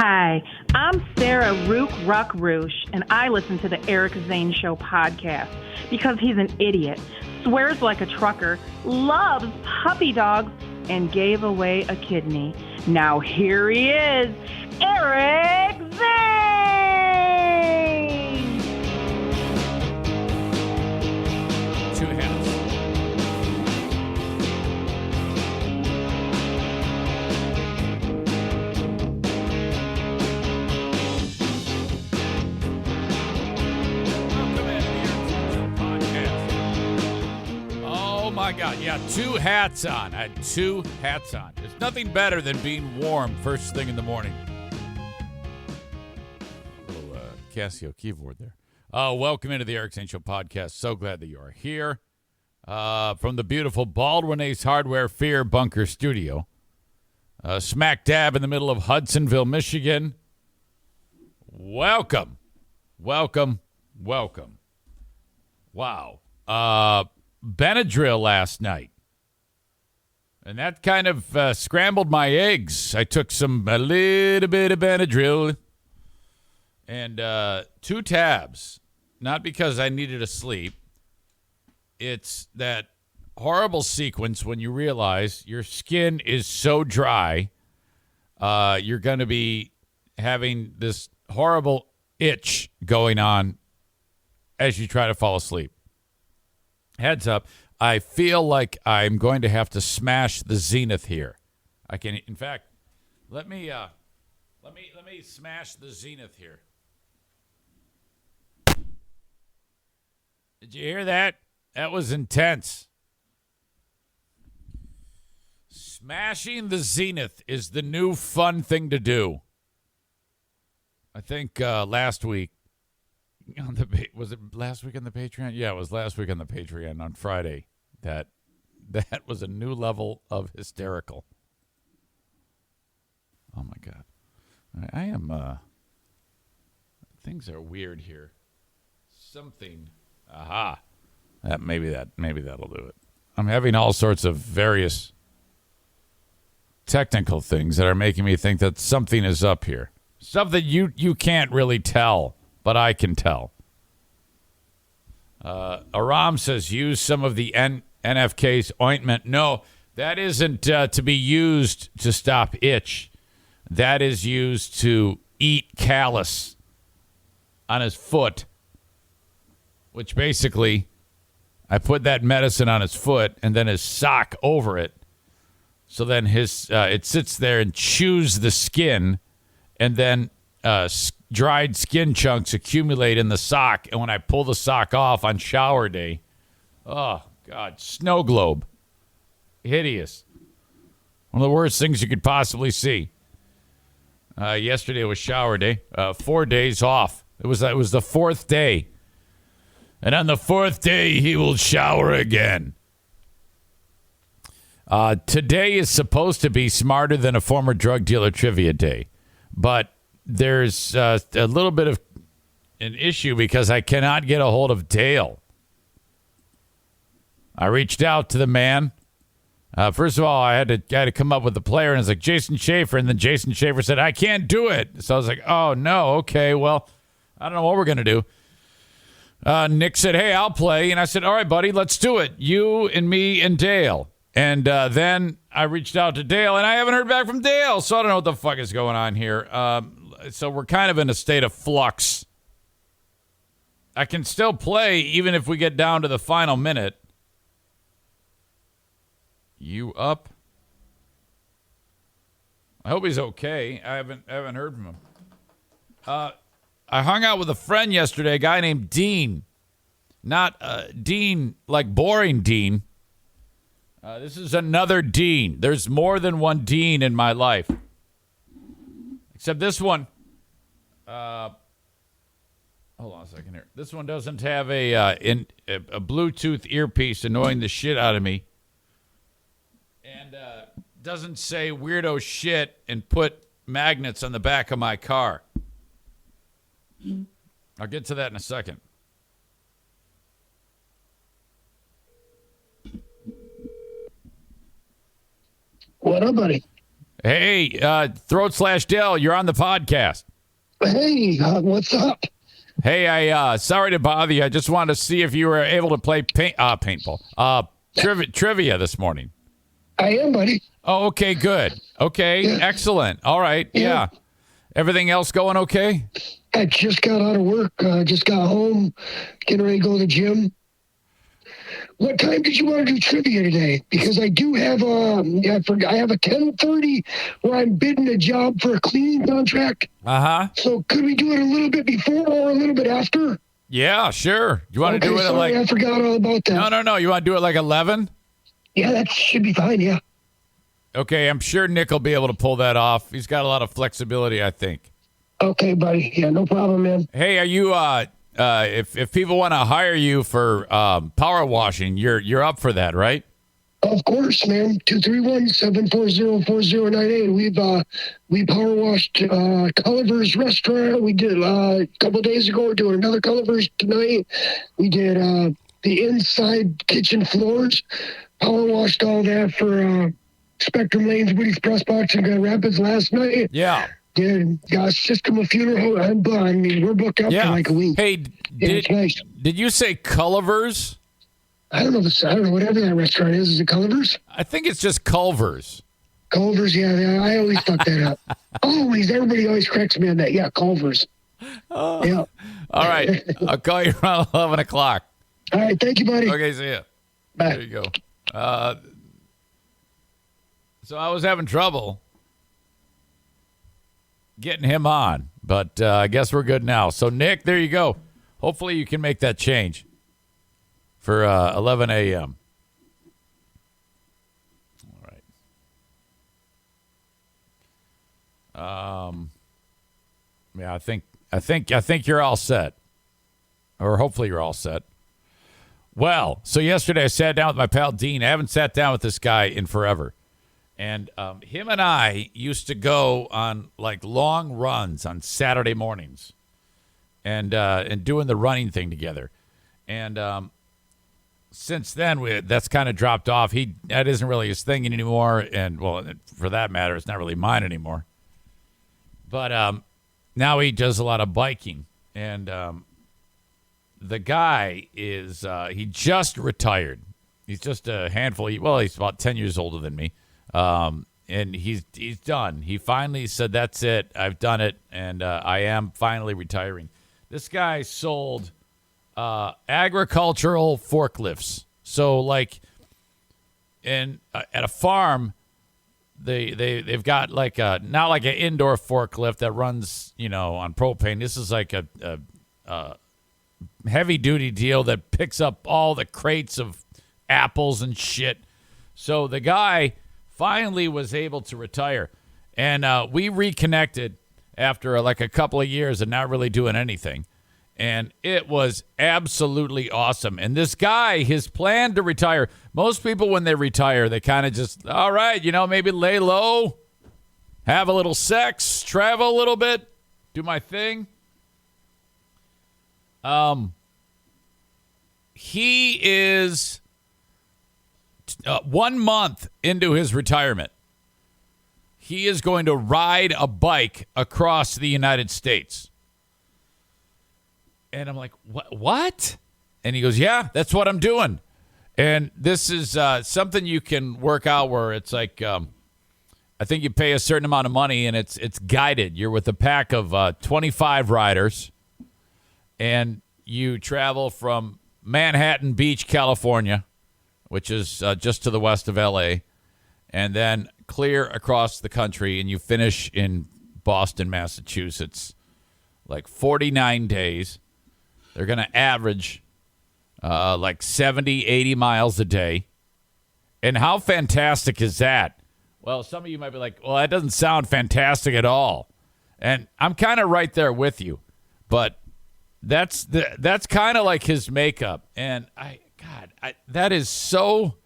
Hi, I'm Sarah Rook Ruck Roosh, and I listen to the Eric Zane Show podcast because he's an idiot, swears like a trucker, loves puppy dogs, and gave away a kidney. Now here he is, Eric Zane! Two hands. Oh my God, yeah, two hats on. I had two hats on. There's nothing better than being warm first thing in the morning. A little Casio keyboard there. Welcome into the Eric Zane Show podcast. So glad that you are here. From the beautiful Baldwin Ace Hardware Fear Bunker Studio. Smack dab in the middle of Hudsonville, Michigan. Welcome. Welcome. Welcome. Wow. Benadryl last night. And that kind of scrambled my eggs. I took a little bit of Benadryl and 2 tabs. Not because I needed to sleep. It's that horrible sequence when you realize your skin is so dry, you're going to be having this horrible itch going on as you try to fall asleep. Heads up, I feel like I'm going to have to smash the zenith here. I can, in fact, let me smash the zenith here. Did you hear that? That was intense. Smashing the zenith is the new fun thing to do. I think last week, was it last week on the Patreon? Yeah, it was last week on the Patreon on Friday. That was a new level of hysterical. Oh my God. I am things are weird here. Something. Aha. Maybe that'll do it. I'm having all sorts of various technical things that are making me think that something is up here. Something you can't really tell. But I can tell. Aram says, use some of the NFK's ointment. No, that isn't to be used to stop itch. That is used to eat callus on his foot, which basically I put that medicine on his foot and then his sock over it. So then it sits there and chews the skin, and then dried skin chunks accumulate in the sock, and when I pull the sock off on shower day, oh God, snow globe, hideous, one of the worst things you could possibly see. Yesterday was shower day, 4 days off. It was the 4th day, and on the 4th day he will shower again. Today is supposed to be smarter than a former drug dealer trivia day, but there's a little bit of an issue because I cannot get a hold of Dale. I reached out to the man. First of all, I had to come up with the player, and it's like Jason Schaefer, and then Jason Schaefer said, I can't do it. So I was like, oh, no, okay, well, I don't know what we're going to do. Nick said, hey, I'll play. And I said, all right, buddy, let's do it. You and me and Dale. And then I reached out to Dale, and I haven't heard back from Dale, so I don't know what the fuck is going on here. So we're kind of in a state of flux. I can still play even if we get down to the final minute. You up? I hope he's okay. I haven't heard from him. I hung out with a friend yesterday, a guy named Dean. Not Dean like boring Dean. This is another Dean. There's more than one Dean in my life. Except this one. Hold on a second here. This one doesn't have a Bluetooth earpiece annoying the shit out of me. And doesn't say weirdo shit and put magnets on the back of my car. I'll get to that in a second. What up, buddy? Hey, Throat/Dell, you're on the podcast. Hey, what's up? Hey, sorry to bother you. I just wanted to see if you were able to play paintball, trivia this morning. I am, buddy. Oh, okay, good. Okay, Yeah. Excellent. All right, yeah. Everything else going okay? I just got out of work. Just got home, getting ready to go to the gym. What time did you want to do trivia today? Because I do have I have a 10:30 where I'm bidding a job for a cleaning contract. Uh-huh. So could we do it a little bit before or a little bit after? Yeah, sure. You want to do it at I forgot all about that. No. You want to do it like 11? Yeah, that should be fine, yeah. Okay, I'm sure Nick will be able to pull that off. He's got a lot of flexibility, I think. Okay, buddy. Yeah, no problem, man. Hey, are you if people want to hire you for power washing, you're up for that, right? Of course, man. 231-740-4098. We power washed Culliver's restaurant. We did a couple of days ago. We're doing another Culliver's tonight. We did the inside kitchen floors. Power washed all that for Spectrum Lanes, Woody's Press Box in Grand Rapids last night. Yeah. Did got System of Funeral. I mean, we're booked up for like a week. Hey, it's nice. Did you say Culliver's? I don't know whatever that restaurant is. Is it Culliver's? I think it's just Culver's. Culver's, yeah. I always fuck that up. Everybody always corrects me on that. Yeah, Culver's. Oh. Yeah. All right. I'll call you around 11 o'clock. All right. Thank you, buddy. Okay, see ya. Bye. There you go. So I was having trouble getting him on, but I guess we're good now. So, Nick, there you go. Hopefully you can make that change for 11 a.m. All right. Yeah, I think you're all set, or hopefully you're all set. Well, so yesterday I sat down with my pal Dean. I haven't sat down with this guy in forever. And him and I used to go on like long runs on Saturday mornings and doing the running thing together. And since then, that's kind of dropped off. That isn't really his thing anymore. And, well, for that matter, it's not really mine anymore. But now he does a lot of biking. And the guy is he just retired. He's just a handful. He's about 10 years older than me. And he's done. He finally said, that's it. I've done it. And I am finally retiring. This guy sold agricultural forklifts. So like at a farm, they've got like not like an indoor forklift that runs, on propane. This is like a heavy duty deal that picks up all the crates of apples and shit. So the guy finally was able to retire, and we reconnected after like a couple of years of not really doing anything, and it was absolutely awesome. And this guy, his plan to retire, most people when they retire, they kind of just, all right, maybe lay low, have a little sex, travel a little bit, do my thing. He is 1 month into his retirement. He is going to ride a bike across the United States. And I'm like, what? And he goes, yeah, that's what I'm doing. And this is something you can work out where it's like, I think you pay a certain amount of money and it's guided. You're with a pack of 25 riders and you travel from Manhattan Beach, California, which is just to the west of L.A., and then clear across the country, and you finish in Boston, Massachusetts, like 49 days. They're going to average like 70, 80 miles a day. And how fantastic is that? Well, some of you might be like, well, that doesn't sound fantastic at all. And I'm kind of right there with you. But that's kind of like his makeup. And that is so...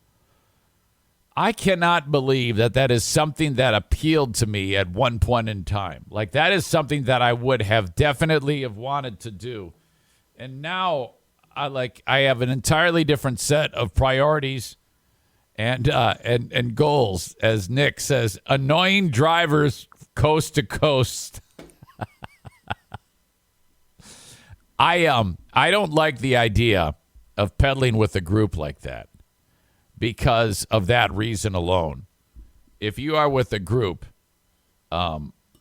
I cannot believe that is something that appealed to me at one point in time. Like, that is something that I would have definitely have wanted to do. And now I have an entirely different set of priorities. and goals, as Nick says, annoying drivers coast to coast. I don't like the idea of pedaling with a group like that because of that reason alone. If you are with a group,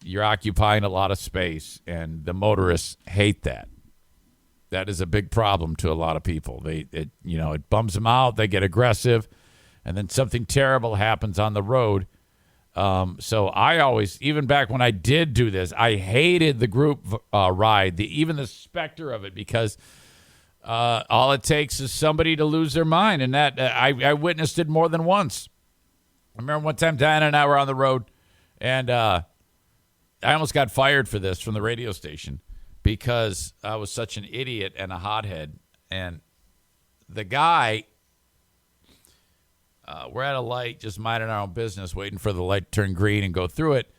you're occupying a lot of space, and the motorists hate that. That is a big problem to a lot of people. It bums them out. They get aggressive, and then something terrible happens on the road. So I always, even back when I did do this, I hated the group ride, even the specter of it, because all it takes is somebody to lose their mind, and that I witnessed it more than once. I remember one time Diana and I were on the road, and I almost got fired for this from the radio station because I was such an idiot and a hothead. And the guy, we're at a light, just minding our own business, waiting for the light to turn green and go through it.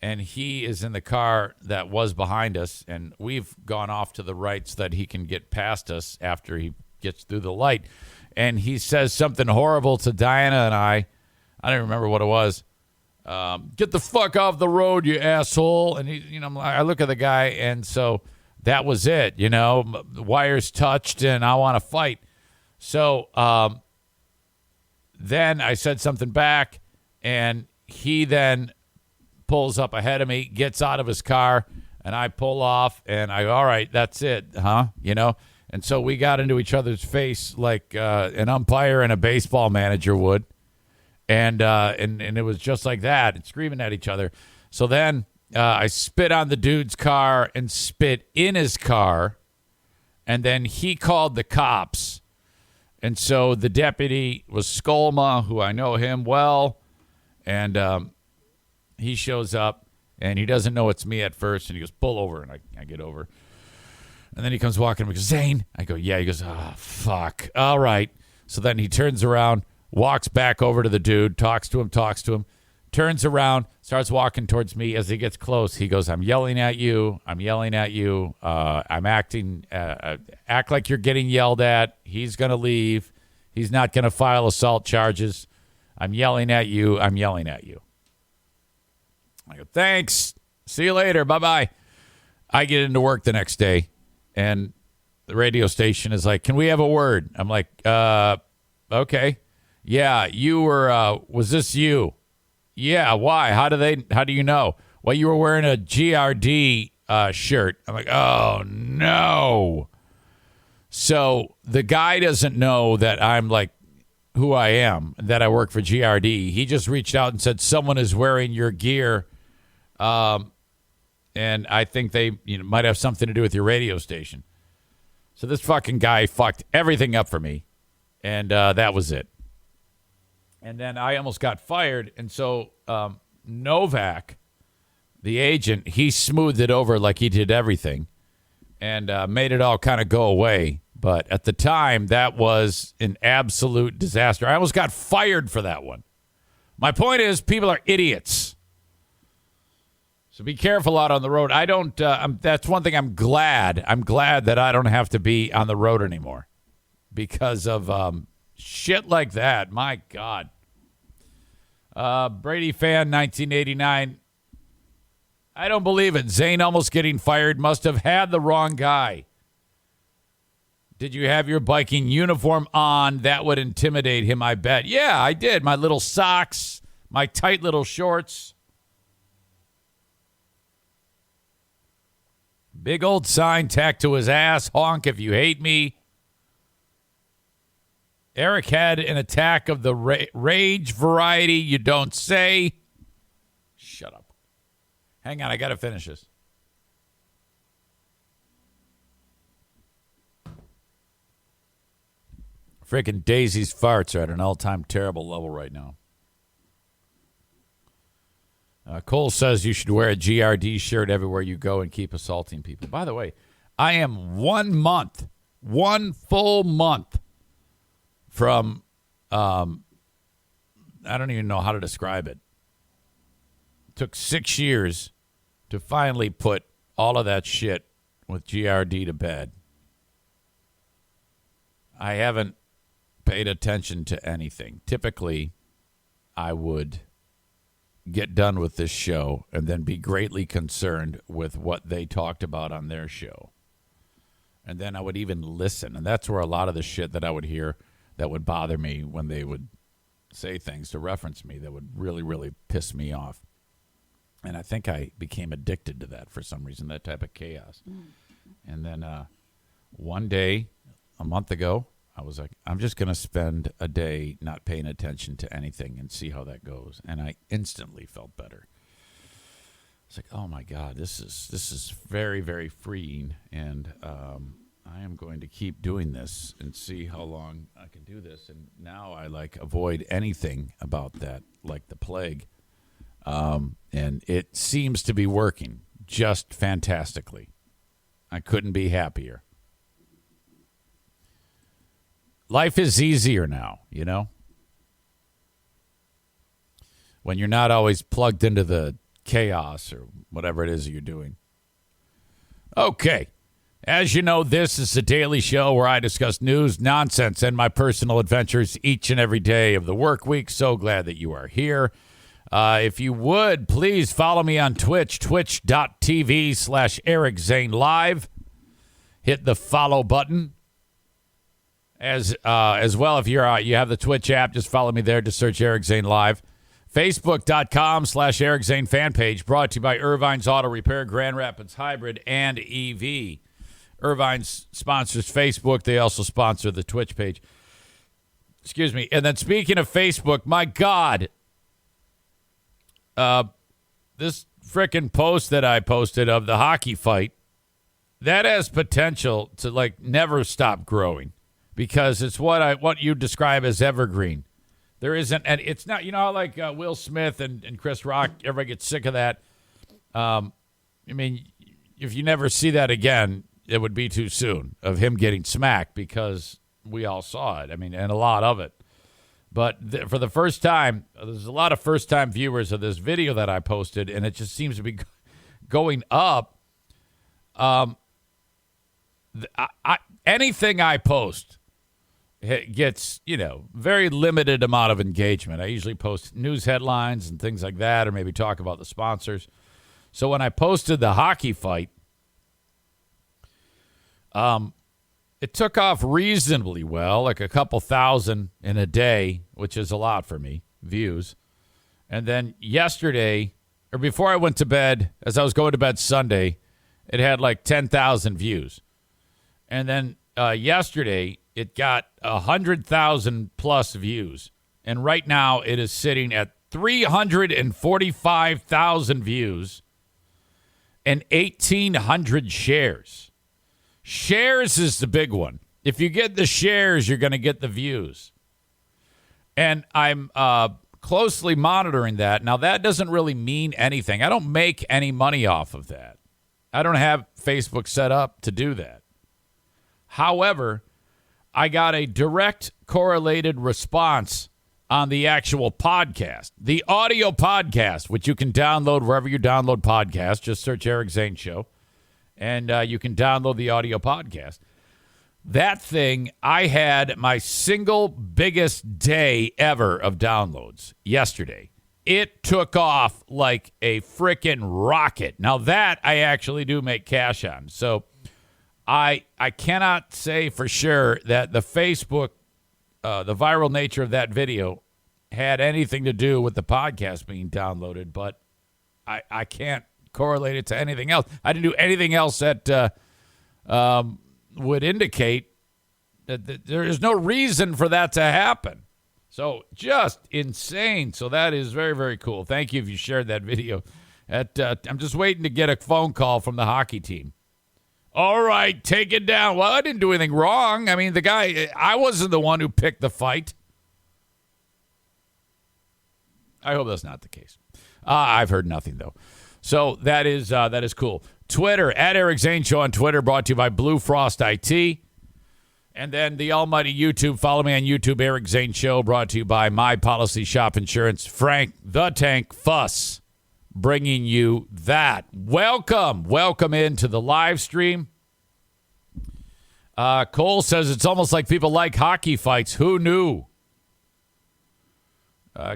And he is in the car that was behind us, and we've gone off to the right so that he can get past us after he gets through the light. And he says something horrible to Diana and I don't remember what it was. Get the fuck off the road, you asshole. And I look at the guy, and so that was it. The wires touched, and I want to fight. So then I said something back, and he then pulls up ahead of me, gets out of his car, and I pull off, and I go, all right, that's it, huh? And so we got into each other's face like an umpire and a baseball manager would. And it was just like that, and screaming at each other. So then I spit on the dude's car and spit in his car, and then he called the cops. And so the deputy was Skolma, who I know him well, and he shows up, and he doesn't know it's me at first, and he goes, pull over, and I get over. And then he comes walking, and he goes, Zane? I go, yeah. He goes, oh, fuck. All right. So then he turns around, walks back over to the dude, talks to him, turns around, starts walking towards me. As he gets close, he goes, I'm yelling at you. I'm acting, act like you're getting yelled at. He's going to leave. He's not going to file assault charges. I'm yelling at you. I go, thanks. See you later. Bye-bye. I get into work the next day, and the radio station is like, can we have a word? I'm like, okay. Yeah, you were, was this you? Yeah, why? How do you know? Well, you were wearing a GRD shirt. I'm like, oh, no. So the guy doesn't know that I'm like who I am, that I work for GRD. He just reached out and said, someone is wearing your gear, and I think they might have something to do with your radio station. So this fucking guy fucked everything up for me, and that was it. And then I almost got fired. And so Novak, the agent, he smoothed it over like he did everything and made it all kind of go away. But at the time, that was an absolute disaster. I almost got fired for that one. My point is, people are idiots. So be careful out on the road. That's one thing I'm glad. I'm glad that I don't have to be on the road anymore because of shit like that. My God. Brady fan 1989. I don't believe it. Zane almost getting fired. Must have had the wrong guy. Did you have your biking uniform on? That would intimidate him, I bet. Yeah, I did. My little socks, my tight little shorts. Big old sign tacked to his ass. Honk if you hate me. Eric had an attack of the rage variety you don't say. Shut up. Hang on, I got to finish this. Freaking Daisy's farts are at an all-time terrible level right now. Cole says you should wear a GRD shirt everywhere you go and keep assaulting people. By the way, I am 1 month, one full month from, I don't even know how to describe it. It took 6 years to finally put all of that shit with GRD to bed. I haven't paid attention to anything. Typically, I would get done with this show and then be greatly concerned with what they talked about on their show. And then I would even listen. And that's where a lot of the shit that I would hear that would bother me when they would say things to reference me that would really, really piss me off. And I think I became addicted to that for some reason, that type of chaos. And then one day, a month ago, I was like, I'm just going to spend a day not paying attention to anything and see how that goes. And I instantly felt better. It's like, oh my God, this is very, very freeing. And I am going to keep doing this and see how long I can do this. And now I avoid anything about that like the plague. And it seems to be working just fantastically. I couldn't be happier. Life is easier now, you know? When you're not always plugged into the chaos or whatever it is you're doing. Okay. As you know, this is a daily show where I discuss news, nonsense, and my personal adventures each and every day of the work week. So glad that you are here. If you would, please follow me on Twitch, twitch.tv/Eric Zane Live. Hit the follow button. As well, if you have the Twitch app, just follow me there. Just search Eric Zane Live. Facebook.com/Eric Zane fan page, brought to you by Irvine's Auto Repair, Grand Rapids Hybrid, and EV. Irvine sponsors Facebook. They also sponsor the Twitch page. Excuse me. And then speaking of Facebook, my God, this frickin' post that I posted of the hockey fight, that has potential to never stop growing because it's what you describe as evergreen. There isn't, and it's not, how Will Smith and Chris Rock, everybody gets sick of that. I mean, if you never see that again, it would be too soon of him getting smacked because we all saw it. I mean, and a lot of it. But for the first time, there's a lot of first-time viewers of this video that I posted, and it just seems to be going up. Anything I post gets, very limited amount of engagement. I usually post news headlines and things like that, or maybe talk about the sponsors. So when I posted the hockey fight, it took off reasonably well, like a couple thousand in a day, which is a lot for me, views. And then yesterday, or before I went to bed, as I was going to bed Sunday, it had like 10,000 views. And then yesterday, it got 100,000 plus views. And right now, it is sitting at 345,000 views and 1,800 shares. Shares is the big one. If you get the shares, you're going to get the views. And I'm closely monitoring that. Now, that doesn't really mean anything. I don't make any money off of that. I don't have Facebook set up to do that. However, I got a direct correlated response on the actual podcast, the audio podcast, which you can download wherever you download podcasts. Just search Eric Zane Show. And you can download the audio podcast. That thing, I had my single biggest day ever of downloads yesterday. It took off like a freaking rocket. Now that I actually do make cash on. So I cannot say for sure that the Facebook, the viral nature of that video had anything to do with the podcast being downloaded, but I can't correlate it to anything else. I didn't do anything else that would indicate that there is no reason for that to happen. So just insane. So that is very, very cool. Thank you if you shared that video. I'm just waiting to get a phone call from the hockey team. All right, take it down. Well, I didn't do anything wrong. I mean, the guy, I wasn't the one who picked the fight. I hope that's not the case. I've heard nothing, though. So that is cool. Twitter, at Eric Zane Show on Twitter, brought to you by Blue Frost IT. And then the almighty YouTube. Follow me on YouTube, Eric Zane Show, brought to you by My Policy Shop Insurance. Frank the Tank Fuss, bringing you that. Welcome into the live stream. Cole says it's almost like people like hockey fights. Who knew?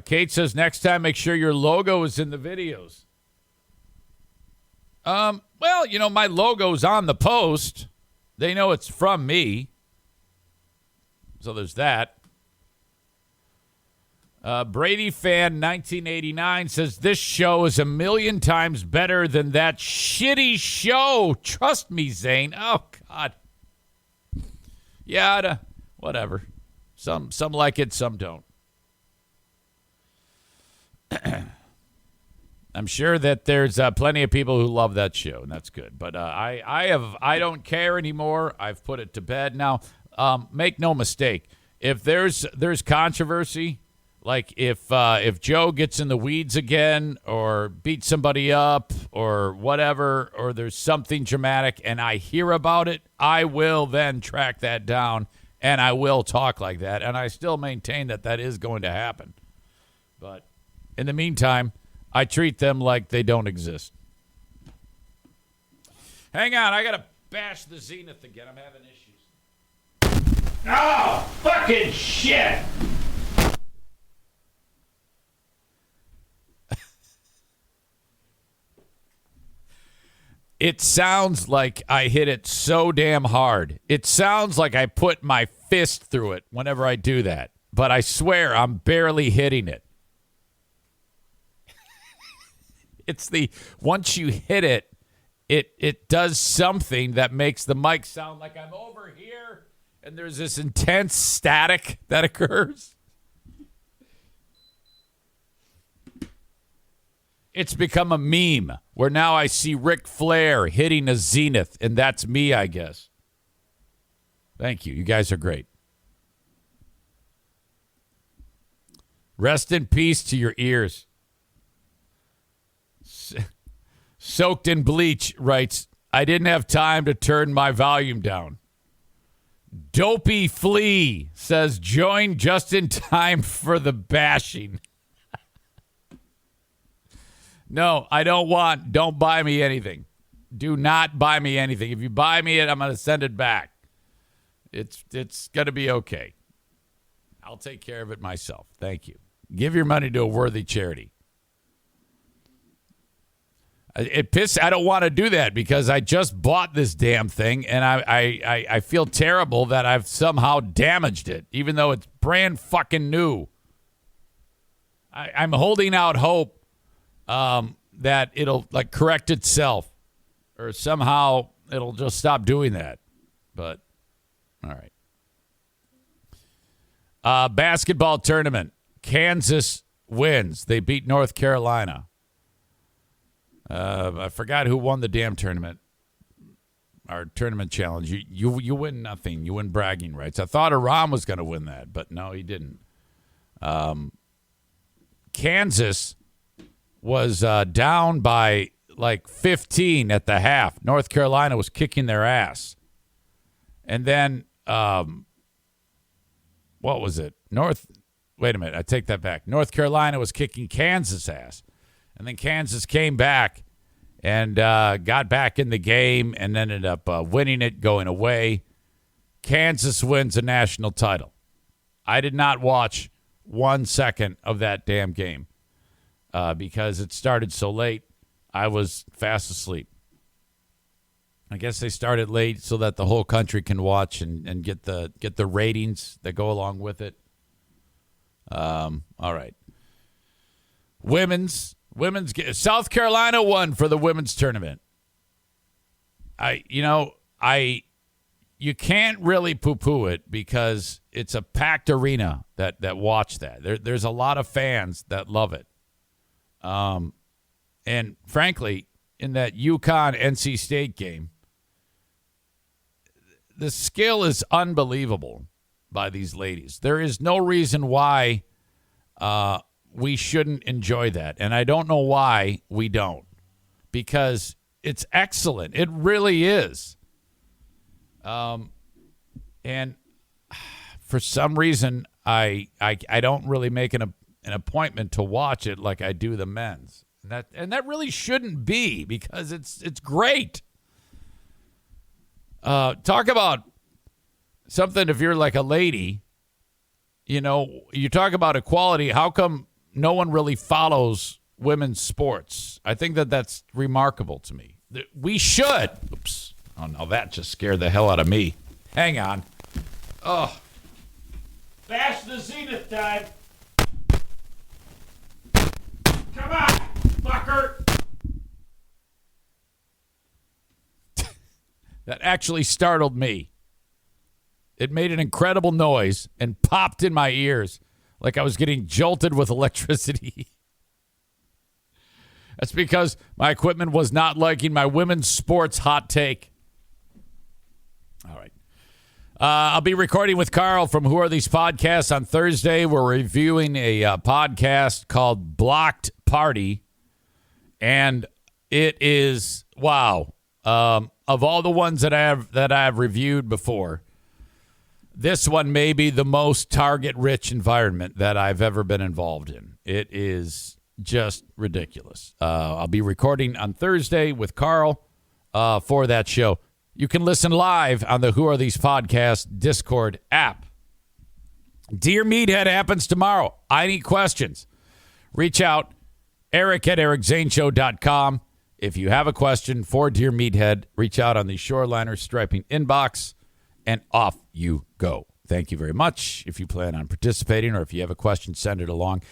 Kate says next time make sure your logo is in the videos. Well, my logo's on the post. They know it's from me. So there's that. Brady fan 1989 says this show is 1,000,000 times better than that shitty show. Trust me, Zane. Oh, God. Yeah, whatever. Some like it, some don't. I'm sure that there's plenty of people who love that show, and that's good. But I don't care anymore. I've put it to bed. Now, make no mistake. If there's controversy, like if Joe gets in the weeds again or beats somebody up or whatever, or there's something dramatic and I hear about it, I will then track that down and I will talk like that. And I still maintain that is going to happen. But in the meantime, I treat them like they don't exist. Hang on, I got to bash the Zenith again. I'm having issues. Oh, fucking shit! It sounds like I hit it so damn hard. It sounds like I put my fist through it whenever I do that. But I swear I'm barely hitting it. It's once you hit it, it does something that makes the mic sound like I'm over here, and there's this intense static that occurs. It's become a meme where now I see Ric Flair hitting a Zenith, and that's me, I guess. Thank you. You guys are great. Rest in peace to your ears. Soaked in Bleach writes, I didn't have time to turn my volume down. Dopey Flea says, join just in time for the bashing. No, I don't buy me anything. Do not buy me anything. If you buy me it, I'm going to send it back. It's going to be okay. I'll take care of it myself. Thank you. Give your money to a worthy charity. I don't want to do that because I just bought this damn thing and I feel terrible that I've somehow damaged it, even though it's brand fucking new. I'm holding out hope that it'll correct itself or somehow it'll just stop doing that. But all right. Basketball tournament. Kansas wins. They beat North Carolina. I forgot who won the damn tournament. Our tournament challenge. You win nothing. You win bragging rights. I thought Aram was going to win that, but no, he didn't. Kansas was down by 15 at the half. North Carolina was kicking their ass. And then, what was it? Wait a minute. I take that back. North Carolina was kicking Kansas' ass. And then Kansas came back and got back in the game and ended up winning it, going away. Kansas wins a national title. I did not watch 1 second of that damn game because it started so late. I was fast asleep. I guess they started late so that the whole country can watch and get the ratings that go along with it. All right. Women's South Carolina won for the women's tournament. You can't really poo-poo it because it's a packed arena that watch that. There's a lot of fans that love it. And frankly, in that UConn-NC State game, the skill is unbelievable by these ladies. There is no reason why we shouldn't enjoy that. And I don't know why we don't. Because it's excellent. It really is. And for some reason, I don't really make an appointment to watch it like I do the men's. And that really shouldn't be because it's great. Talk about something if you're like a lady, you talk about equality. How come no one really follows women's sports? I think that's remarkable to me. We should. Oops. Oh, no, that just scared the hell out of me. Hang on. Oh. Bash the Zenith time. Come on, fucker. That actually startled me. It made an incredible noise and popped in my ears like I was getting jolted with electricity. That's because my equipment was not liking my women's sports hot take. All right. I'll be recording with Carl from Who Are These Podcasts on Thursday. We're reviewing a podcast called Blocked Party. And it is, wow. Of all the ones that I've reviewed before, this one may be the most target-rich environment that I've ever been involved in. It is just ridiculous. I'll be recording on Thursday with Carl for that show. You can listen live on the Who Are These Podcasts Discord app. Dear Meathead happens tomorrow. I need questions. Reach out, Eric at ericzaneshow.com. If you have a question for Dear Meathead, reach out on the Shoreliner Striping inbox, and off you go. Thank you very much. If you plan on participating or if you have a question, send it along.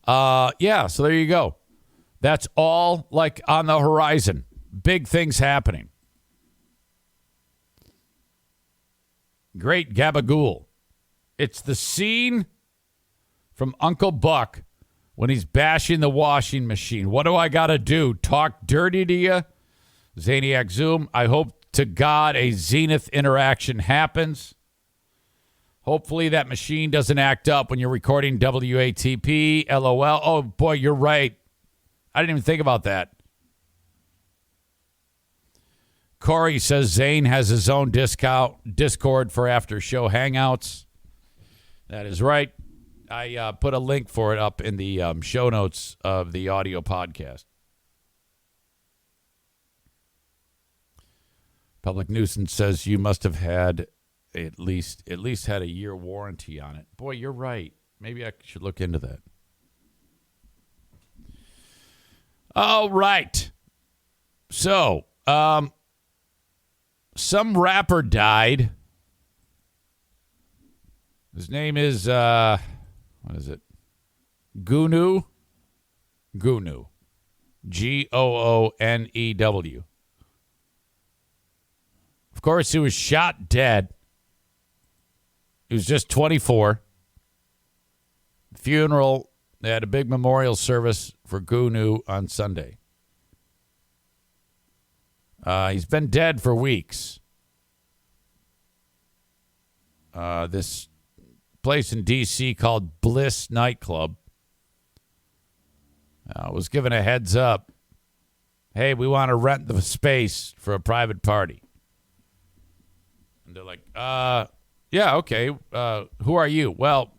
So there you go. That's all like on the horizon. Big things happening. Great gabagool. It's the scene from Uncle Buck when he's bashing the washing machine. What do I got to do? Talk dirty to you? Zaniac Zoom. I hope to God a Zenith interaction happens. Hopefully that machine doesn't act up when you're recording WATP, LOL. Oh, boy, you're right. I didn't even think about that. Corey says Zane has his own Discord for after-show hangouts. That is right. I put a link for it up in the show notes of the audio podcast. Public Nuisance says you must have had at least had a year warranty on it. Boy, you're right. Maybe I should look into that. All right. So, some rapper died. His name is, what is it? Goonew. Goonew. Goonew. Of course, he was shot dead. He was just 24. Funeral, they had a big memorial service for Goonew on Sunday. He's been dead for weeks. This place in D.C. called Bliss Nightclub was given a heads up. Hey, we want to rent the space for a private party. And they're like, yeah, okay. Who are you? Well,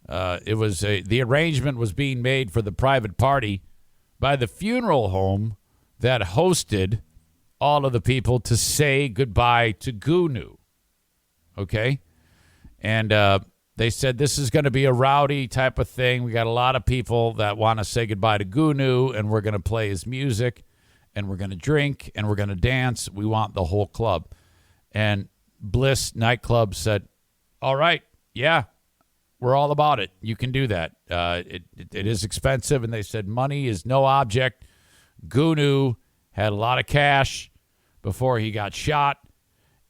it was the arrangement was being made for the private party by the funeral home that hosted all of the people to say goodbye to Goonew. Okay? And they said this is going to be a rowdy type of thing. We got a lot of people that want to say goodbye to Goonew, and we're going to play his music, and we're going to drink, and we're going to dance. We want the whole club. And Bliss Nightclub said, all right, yeah, we're all about it. You can do that. It is expensive. And they said money is no object. Goonew had a lot of cash before he got shot.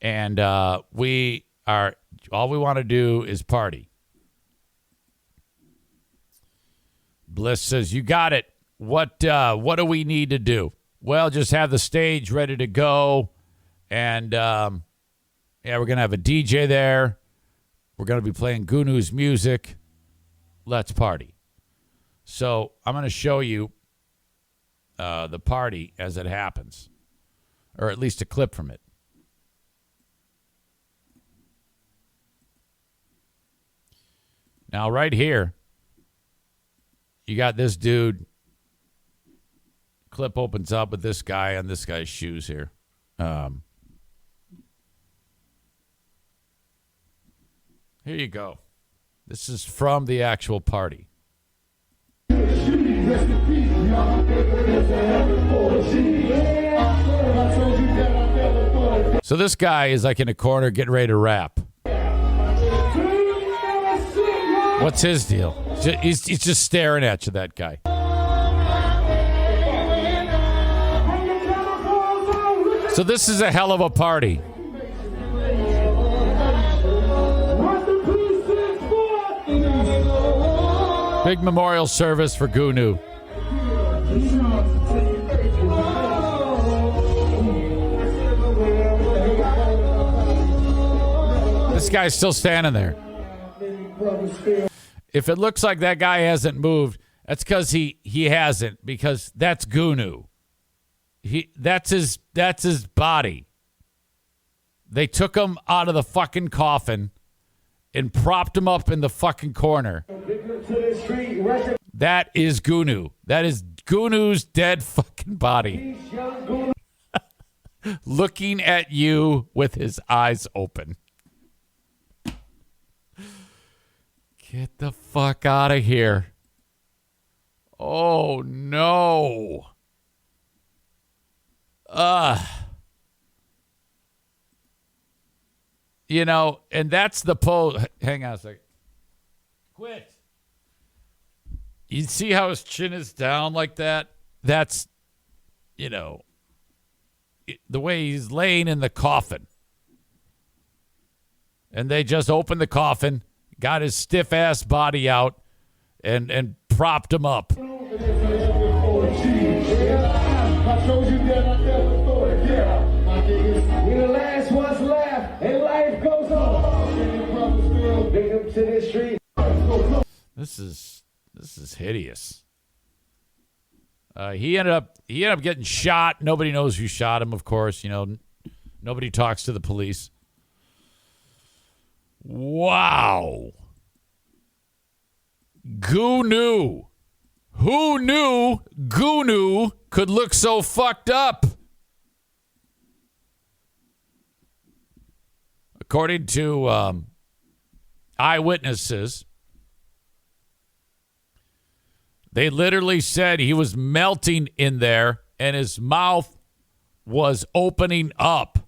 And all we want to do is party. Bliss says, you got it. What do we need to do? Well, just have the stage ready to go. And, yeah, we're going to have a DJ there. We're going to be playing Goonew's music. Let's party. So I'm going to show you the party as it happens, or at least a clip from it. Now, right here, you got this dude. Clip opens up with this guy on this guy's shoes here. Here you go. This is from the actual party. So this guy is like in a corner getting ready to rap. What's his deal? He's just staring at you, that guy. So this is a hell of a party. Big memorial service for Gunu. This guy's still standing there. If it looks like that guy hasn't moved, that's because he hasn't, because that's Gunu. That's his body. They took him out of the fucking coffin and propped him up in the fucking corner. That is Gunu. That is Gunu's dead fucking body. Looking at you with his eyes open. Get the fuck out of here. Oh, no. You know, and that's the pose. Hang on a second. Quit. You see how his chin is down like that? That's, you know, the way he's laying in the coffin. And they just opened the coffin, got his stiff-ass body out, and propped him up. This is hideous. He ended up getting shot. Nobody knows who shot him, of course. You know, nobody talks to the police. Wow. Gunu. Who knew Gunu could look so fucked up? According to eyewitnesses, they literally said he was melting in there and his mouth was opening up.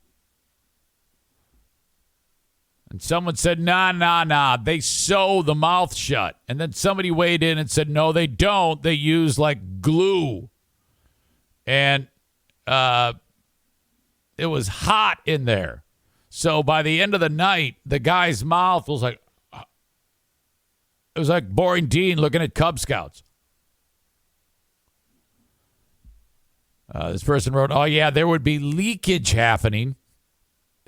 And someone said, nah, they sew the mouth shut. And then somebody weighed in and said, no, they don't. They use like glue. And it was hot in there. So by the end of the night, the guy's mouth was like, it was like Boring Dean looking at Cub Scouts. This person wrote, oh, yeah, there would be leakage happening.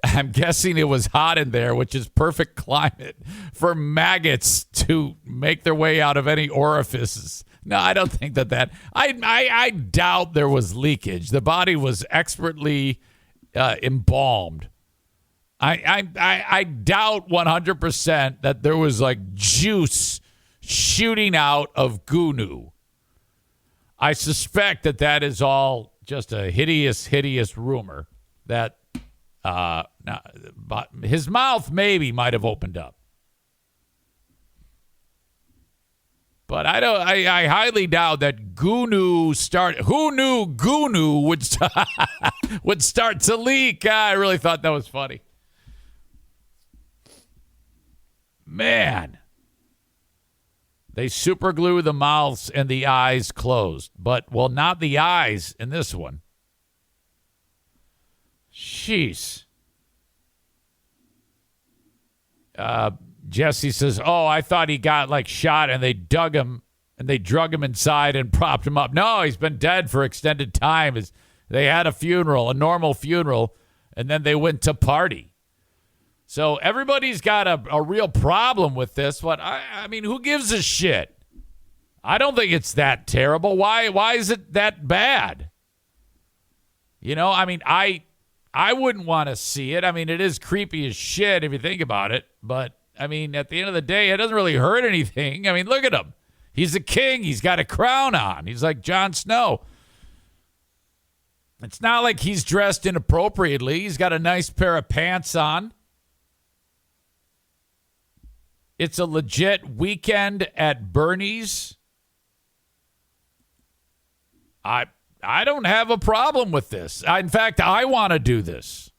I'm guessing it was hot in there, which is perfect climate for maggots to make their way out of any orifices. No, I don't think that. I doubt there was leakage. The body was expertly embalmed. I doubt 100% that there was like juice shooting out of Gunu. I suspect that is all just a hideous rumor that but his mouth maybe might have opened up. But I highly doubt that Gunu who knew Gunu would start to leak? I really thought that was funny. Man. They super glue the mouths and the eyes closed. But, well, not the eyes in this one. Jeez. Jesse says, oh, I thought he got, like, shot and they dug him and they drug him inside and propped him up. No, he's been dead for extended time. They had a funeral, a normal funeral, and then they went to party. So everybody's got a real problem with this, but I mean, who gives a shit? I don't think it's that terrible. Why is it that bad? You know, I mean, I wouldn't want to see it. I mean, it is creepy as shit if you think about it, but I mean, at the end of the day, it doesn't really hurt anything. I mean, look at him. He's a king. He's got a crown on. He's like Jon Snow. It's not like he's dressed inappropriately. He's got a nice pair of pants on. It's a legit weekend at Bernie's. I don't have a problem with this. In fact, I want to do this.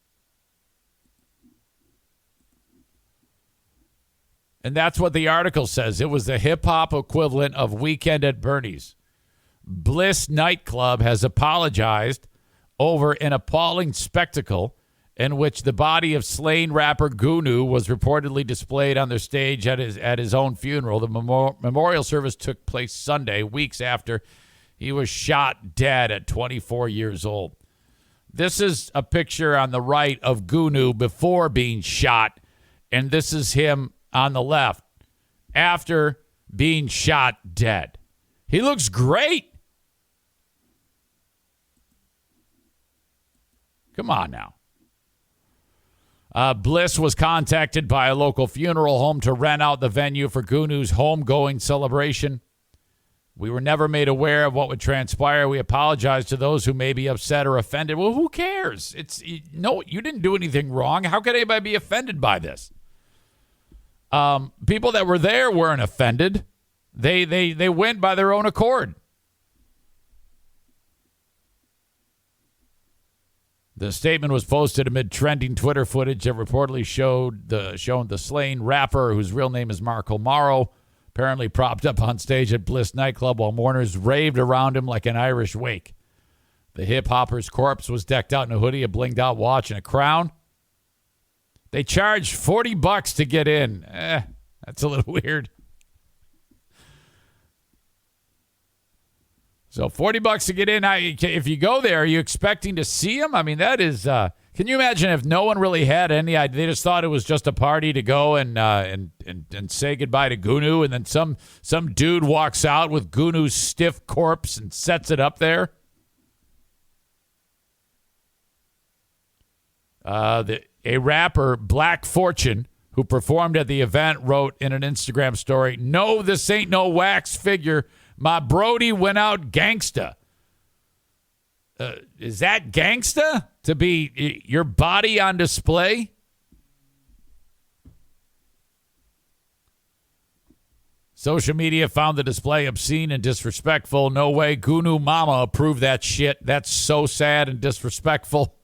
And that's what the article says. It was the hip-hop equivalent of Weekend at Bernie's. Bliss nightclub has apologized over an appalling spectacle in which the body of slain rapper Gunu was reportedly displayed on their stage at his own funeral. The memorial service took place Sunday, weeks after he was shot dead at 24 years old. This is a picture on the right of Gunu before being shot, and this is him on the left after being shot dead. He looks great. Come on now. Bliss was contacted by a local funeral home to rent out the venue for Gunu's homegoing celebration. We were never made aware of what would transpire. We apologize to those who may be upset or offended. Well, who cares? No, you didn't do anything wrong. How could anybody be offended by this? People that were there weren't offended. They went by their own accord. The statement was posted amid trending Twitter footage that reportedly showed the slain rapper, whose real name is Marco Morrow, apparently propped up on stage at Bliss nightclub while mourners raved around him like an Irish wake. The hip-hopper's corpse was decked out in a hoodie, a blinged-out watch, and a crown. They charged $40 to get in. That's a little weird. So $40 to get in. If you go there, are you expecting to see him? I mean, that is. Can you imagine if no one really had any idea? They just thought it was just a party to go and say goodbye to Gunu, and then some dude walks out with Gunu's stiff corpse and sets it up there. A rapper, Black Fortune, who performed at the event, wrote in an Instagram story, "No, this ain't no wax figure. My Brody went out gangsta." Is that gangsta? To be your body on display? Social media found the display obscene and disrespectful. No way Gunu Mama approved that shit. That's so sad and disrespectful.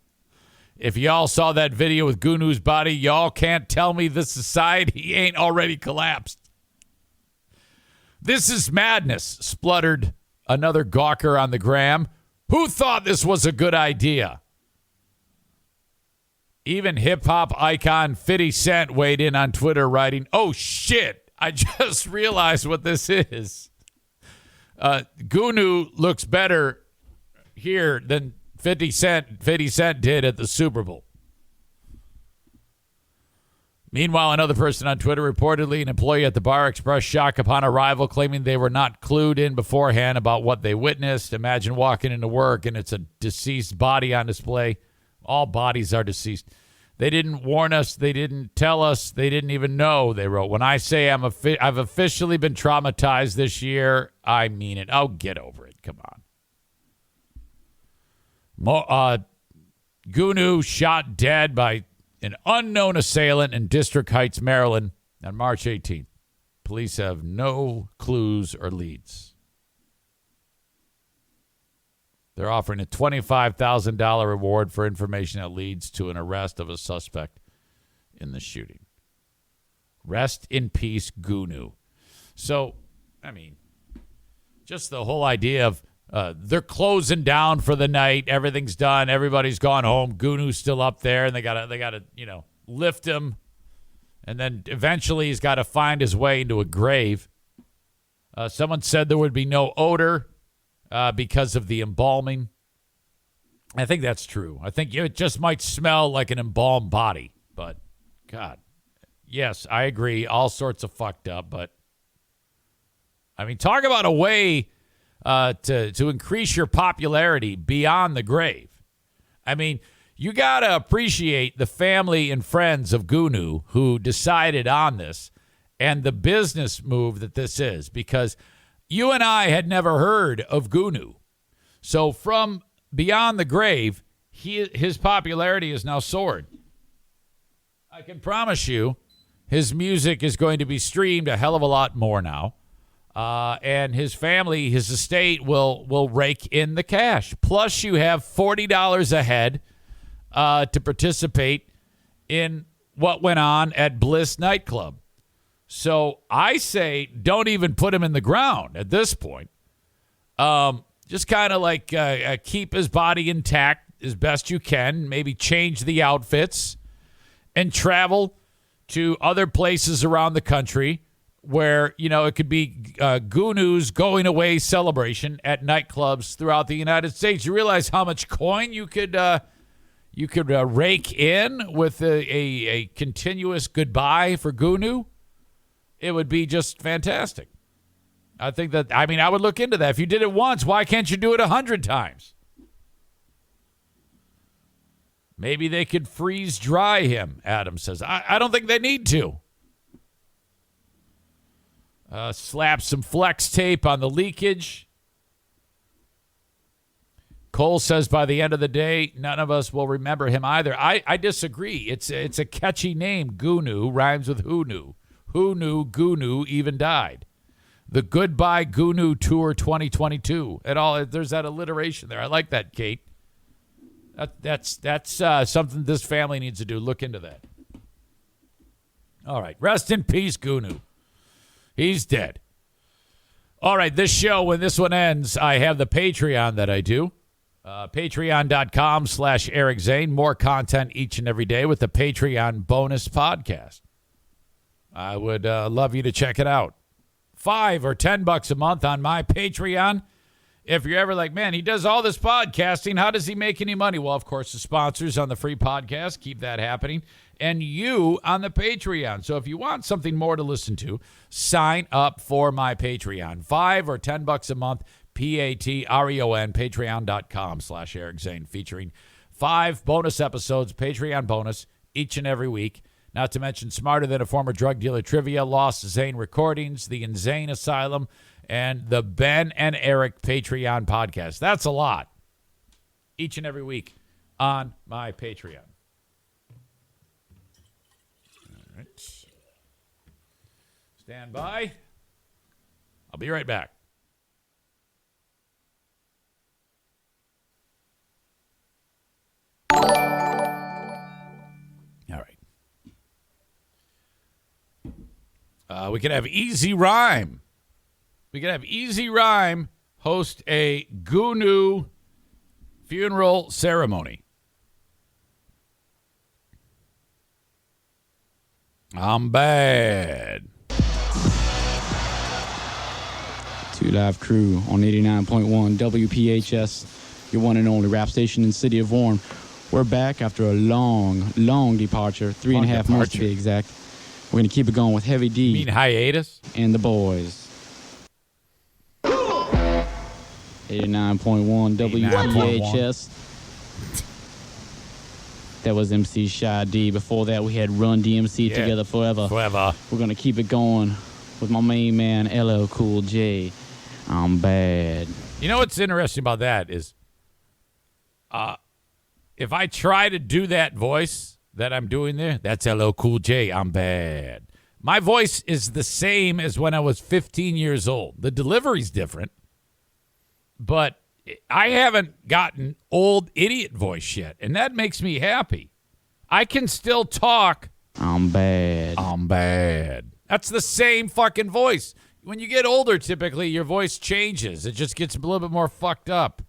If y'all saw that video with Gunu's body, y'all can't tell me this society ain't already collapsed. This is madness, spluttered another gawker on the gram. Who thought this was a good idea? Even hip-hop icon 50 Cent weighed in on Twitter, writing, "Oh, shit, I just realized what this is. Gunu looks better here than 50 Cent did at the Super Bowl." Meanwhile, another person on Twitter, reportedly an employee at the bar, expressed shock upon arrival, claiming they were not clued in beforehand about what they witnessed. Imagine walking into work and it's a deceased body on display. All bodies are deceased. They didn't warn us. They didn't tell us. They didn't even know, they wrote. When I say I've officially been traumatized this year, I mean it. Oh, get over it. Come on. Gunu shot dead by an unknown assailant in District Heights, Maryland, on March 18th. Police have no clues or leads. They're offering a $25,000 reward for information that leads to an arrest of a suspect in the shooting. Rest in peace, Gunu. So, I mean, just the whole idea of they're closing down for the night. Everything's done. Everybody's gone home. Gunu's still up there, and they gotta lift him, and then eventually he's got to find his way into a grave. Someone said there would be no odor because of the embalming. I think that's true. I think it just might smell like an embalmed body. But God, yes, I agree. All sorts of fucked up. But I mean, talk about a way to increase your popularity beyond the grave. I mean, you got to appreciate the family and friends of Gunu who decided on this and the business move that this is, because you and I had never heard of Gunu. So from beyond the grave, his popularity is now soared. I can promise you his music is going to be streamed a hell of a lot more now. And his family, his estate will rake in the cash. Plus, you have $40 a head to participate in what went on at Bliss nightclub. So I say don't even put him in the ground at this point. Just kind of like keep his body intact as best you can. Maybe change the outfits and travel to other places around the country where, it could be Gunu's going away celebration at nightclubs throughout the United States. You realize how much coin you could rake in with a continuous goodbye for Gunu? It would be just fantastic. I think that, I would look into that. If you did it once, why can't you do it 100 times? Maybe they could freeze dry him, Adam says. I don't think they need to. Slap some flex tape on the leakage. Cole says by the end of the day, none of us will remember him either. I disagree. It's a catchy name. Gunu rhymes with who knew. Who knew Gunu even died? The Goodbye Gunu Tour 2022. There's that alliteration there. I like that, Kate. That's something this family needs to do. Look into that. All right. Rest in peace, Gunu. He's dead. All right. This show, when this one ends, I have the Patreon that I do. Patreon.com/Eric Zane. More content each and every day with the Patreon bonus podcast. I would love you to check it out. $5 or $10 a month on my Patreon. If you're ever like, man, he does all this podcasting, how does he make any money? Well, of course, the sponsors on the free podcast keep that happening, and you on the Patreon. So if you want something more to listen to, sign up for my Patreon. $5 or $10 a month, Patreon, patreon.com/Eric Zane, featuring 5 bonus episodes, Patreon bonus, each and every week. Not to mention Smarter Than a Former Drug Dealer Trivia, Lost Zane Recordings, The Insane Asylum, and the Ben and Eric Patreon podcast. That's a lot. Each and every week on my Patreon. All right. Stand by. I'll be right back. All right. We could have Easy Rhyme. Host a Gunu funeral ceremony. I'm bad. 2 Live Crew on 89.1 WPHS, your one and only rap station in the city of Warren. We're back after a long departure, 3.5 months to be exact. We're going to keep it going with Heavy D. You mean hiatus? And the boys. 89.1 WPHS. That was MC Shy D. Before that, we had Run DMC, Together Forever. We're going to keep it going with my main man, LL Cool J. I'm bad. You know what's interesting about that is if I try to do that voice that I'm doing there, that's LL Cool J. I'm bad. My voice is the same as when I was 15 years old. The delivery's different, but I haven't gotten old idiot voice yet, and that makes me happy. I can still talk. I'm bad. That's the same fucking voice. When you get older, typically your voice changes. It just gets a little bit more fucked up.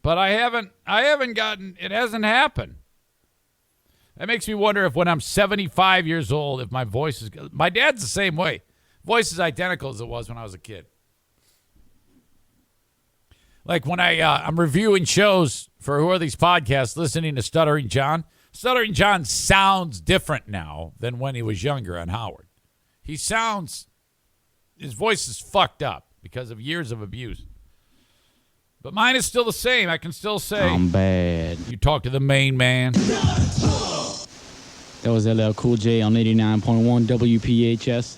But it hasn't happened. That makes me wonder if when I'm 75 years old, if my voice is... My dad's the same way. Voice is identical as it was when I was a kid. Like when I'm reviewing shows for Who Are These Podcasts, listening to Stuttering John. Stuttering John sounds different now than when he was younger on Howard. His voice is fucked up because of years of abuse. But mine is still the same. I can still say... I'm bad. You talk to the main man. That was LL Cool J on 89.1 WPHS.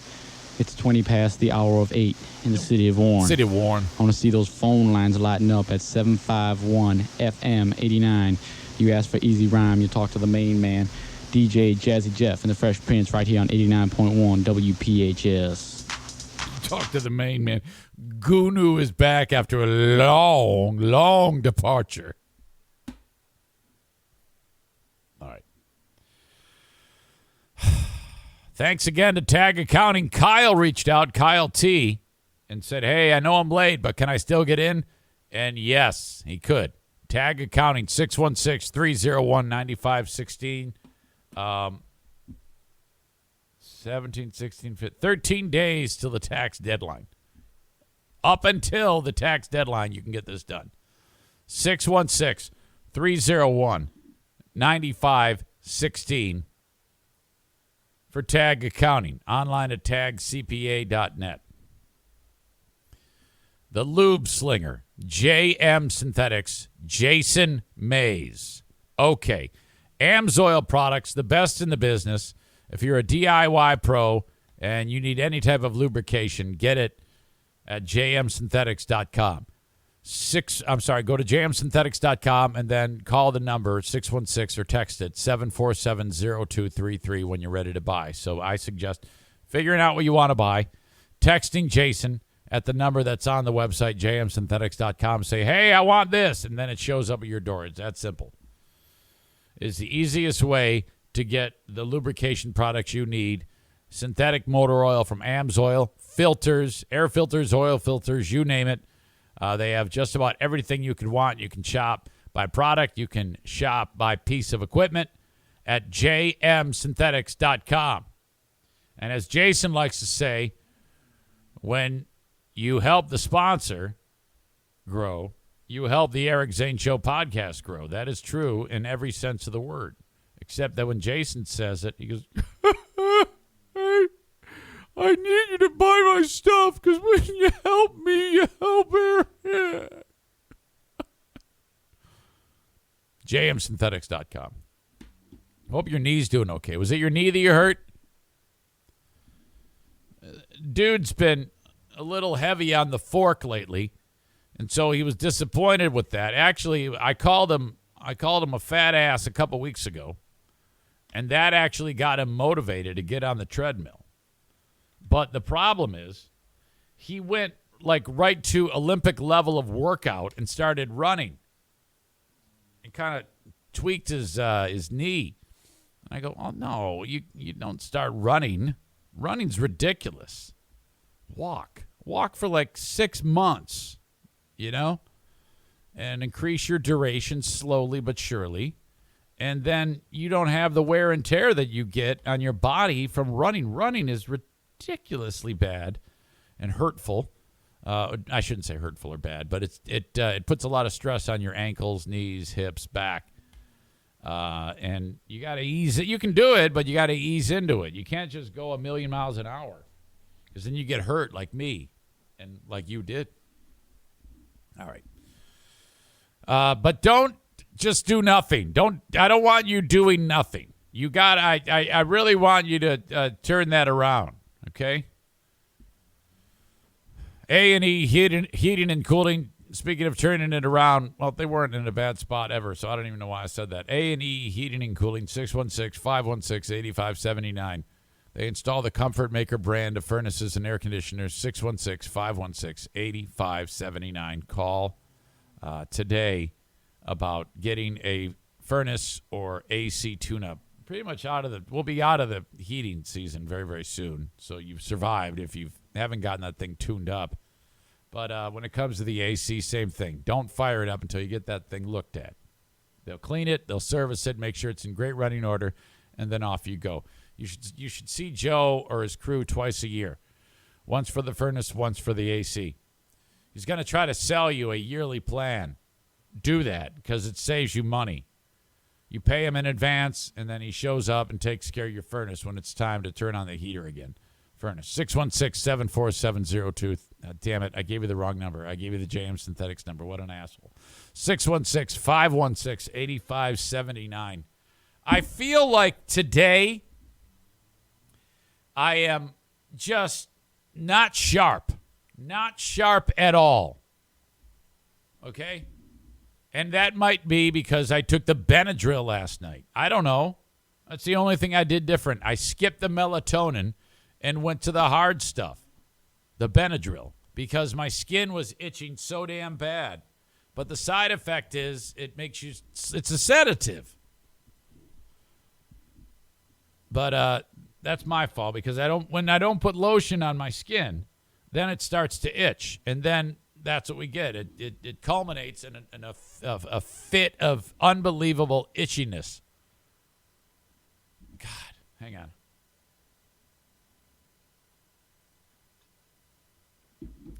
It's 20 past the hour of 8 in the city of Warren. I want to see those phone lines lighting up at 751 FM 89. You ask for Easy Rhyme, you talk to the main man. DJ Jazzy Jeff and the Fresh Prince right here on 89.1 WPHS. Talk to the main man. Gunu is back after a long, long departure. All right. Thanks again to Tag Accounting. Kyle reached out, Kyle T, and said, hey, I know I'm late, but can I still get in? And yes, he could. Tag Accounting, 616-301-9516. 17, 16, 15, 13 days till the tax deadline. Up until the tax deadline, you can get this done. 616-301-9516 for Tag Accounting. Online at tagcpa.net. The Lube Slinger, JM Synthetics, Jason Mays. Okay. AMSOIL products, the best in the business. If you're a DIY pro and you need any type of lubrication, get it at jmsynthetics.com. Go to jmsynthetics.com and then call the number 616 or text it 747-0233 when you're ready to buy. So I suggest figuring out what you want to buy, texting Jason at the number that's on the website, jmsynthetics.com. Say, hey, I want this, and then it shows up at your door. It's that simple. It's the easiest way to get the lubrication products you need. Synthetic motor oil from AMSOIL, filters, air filters, oil filters, you name it. They have just about everything you could want. You can shop by product. You can shop by piece of equipment at jmsynthetics.com. And as Jason likes to say, when you help the sponsor grow, you help the Eric Zane Show podcast grow. That is true in every sense of the word. Except that when Jason says it, he goes, hey, I need you to buy my stuff because when you help me, you help her. Yeah. jmsynthetics.com. Hope your knee's doing okay. Was it your knee that you hurt? Dude's been a little heavy on the fork lately, and so he was disappointed with that. Actually, I called him a fat ass a couple weeks ago, and that actually got him motivated to get on the treadmill. But the problem is he went like right to Olympic level of workout and started running. He kind of tweaked his knee. And I go, oh, no, you don't start running. Running's ridiculous. Walk for like 6 months, and increase your duration slowly but surely. And then you don't have the wear and tear that you get on your body from running. Running is ridiculously bad and hurtful. I shouldn't say hurtful or bad, but it puts a lot of stress on your ankles, knees, hips, back. And you got to ease it. You can do it, but you got to ease into it. You can't just go 1,000,000 miles an hour because then you get hurt like me and like you did. All right. But don't just do nothing. I don't want you doing nothing. I really want you to turn that around. Okay. A&E heating and cooling. Speaking of turning it around, well, they weren't in a bad spot ever, so I don't even know why I said that. A&E Heating and Cooling, 616-516-8579. They install the Comfort Maker brand of furnaces and air conditioners, 616-516-8579. Call today about getting a furnace or AC tune-up. Pretty much we'll be out of the heating season very, very soon, so you've survived if you haven't gotten that thing tuned up. But when it comes to the AC, same thing. Don't fire it up until you get that thing looked at. They'll clean it, they'll service it, make sure it's in great running order, and then off you go. You should see Joe or his crew twice a year. Once for the furnace, once for the AC. He's going to try to sell you a yearly plan. Do that because it saves you money. You pay him in advance, and then he shows up and takes care of your furnace when it's time to turn on the heater again. Furnace, 616-747-02. Damn it, I gave you the wrong number. I gave you the JM Synthetics number. What an asshole. 616-516-8579. I feel like today I am just not sharp. Not sharp at all. Okay? And that might be because I took the Benadryl last night. I don't know. That's the only thing I did different. I skipped the melatonin and went to the hard stuff, the Benadryl, because my skin was itching so damn bad. But the side effect is it makes you, it's a sedative. But that's my fault because when I don't put lotion on my skin, then it starts to itch. And then that's what we get. It culminates in a fit of unbelievable itchiness. God, hang on.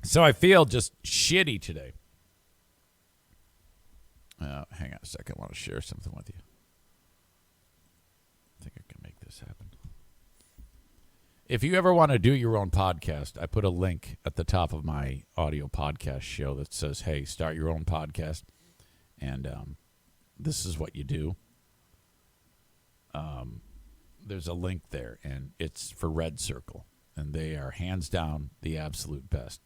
So I feel just shitty today. Hang on a second. I want to share something with you. I think I can make this happen. If you ever want to do your own podcast, I put a link at the top of my audio podcast show that says, hey, start your own podcast. And this is what you do. There's a link there, and it's for Red Circle. And they are hands down the absolute best.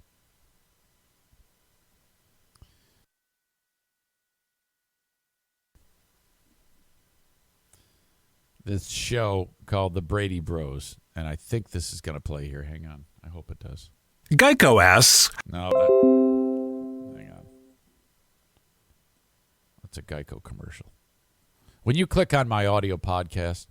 This show called The Brady Bros, and I think this is going to play here. Hang on. I hope it does. Geico asks. No, hang on. That's a Geico commercial. When you click on my audio podcast,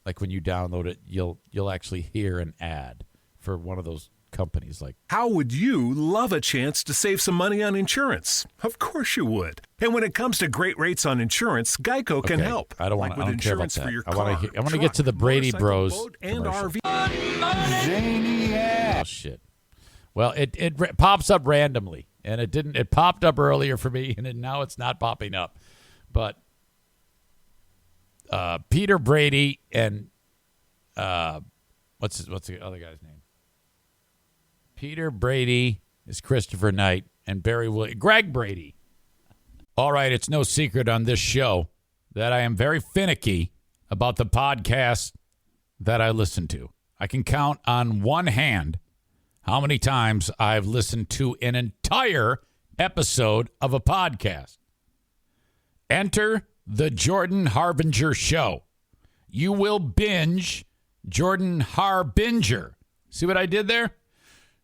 like when you download it, you'll actually hear an ad for one of those companies like. How would you love a chance to save some money on insurance? Of course you would. And when it comes to great rates on insurance, Geico can help. I don't want. Like I don't care about that. for your I car, want to get to the Brady motorcycle, Bros boat, and commercial. RV. Oh shit. Well, it pops up randomly, and it didn't. It popped up earlier for me, and now it's not popping up. But Peter Brady and what's the other guy's name? Peter Brady is Christopher Knight, and Greg Brady. All right, it's no secret on this show that I am very finicky about the podcast that I listen to. I can count on one hand how many times I've listened to an entire episode of a podcast. Enter the Jordan Harbinger Show. You will binge Jordan Harbinger. See what I did there?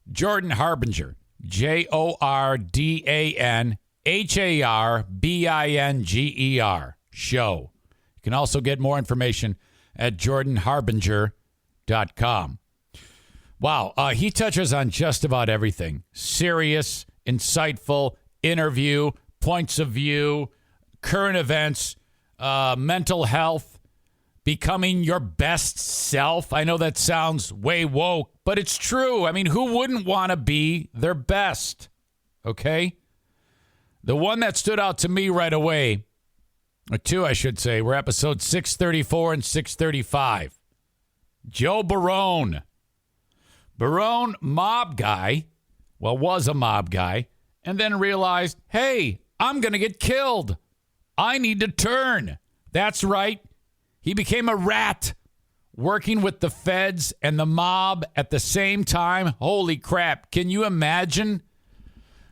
Jordan Harbinger, JordanHarbinger show. You can also get more information at jordanharbinger.com. Wow, he touches on just about everything. Serious, insightful, interview, points of view, current events, mental health, becoming your best self. I know that sounds way woke, but it's true. I mean, who wouldn't want to be their best? Okay? The one that stood out to me right away, or two, I should say, were episodes 634 and 635. Joe Barone. Barone, mob guy, was a mob guy, and then realized, hey, I'm going to get killed. I need to turn. That's right. He became a rat, working with the feds and the mob at the same time. Holy crap. Can you imagine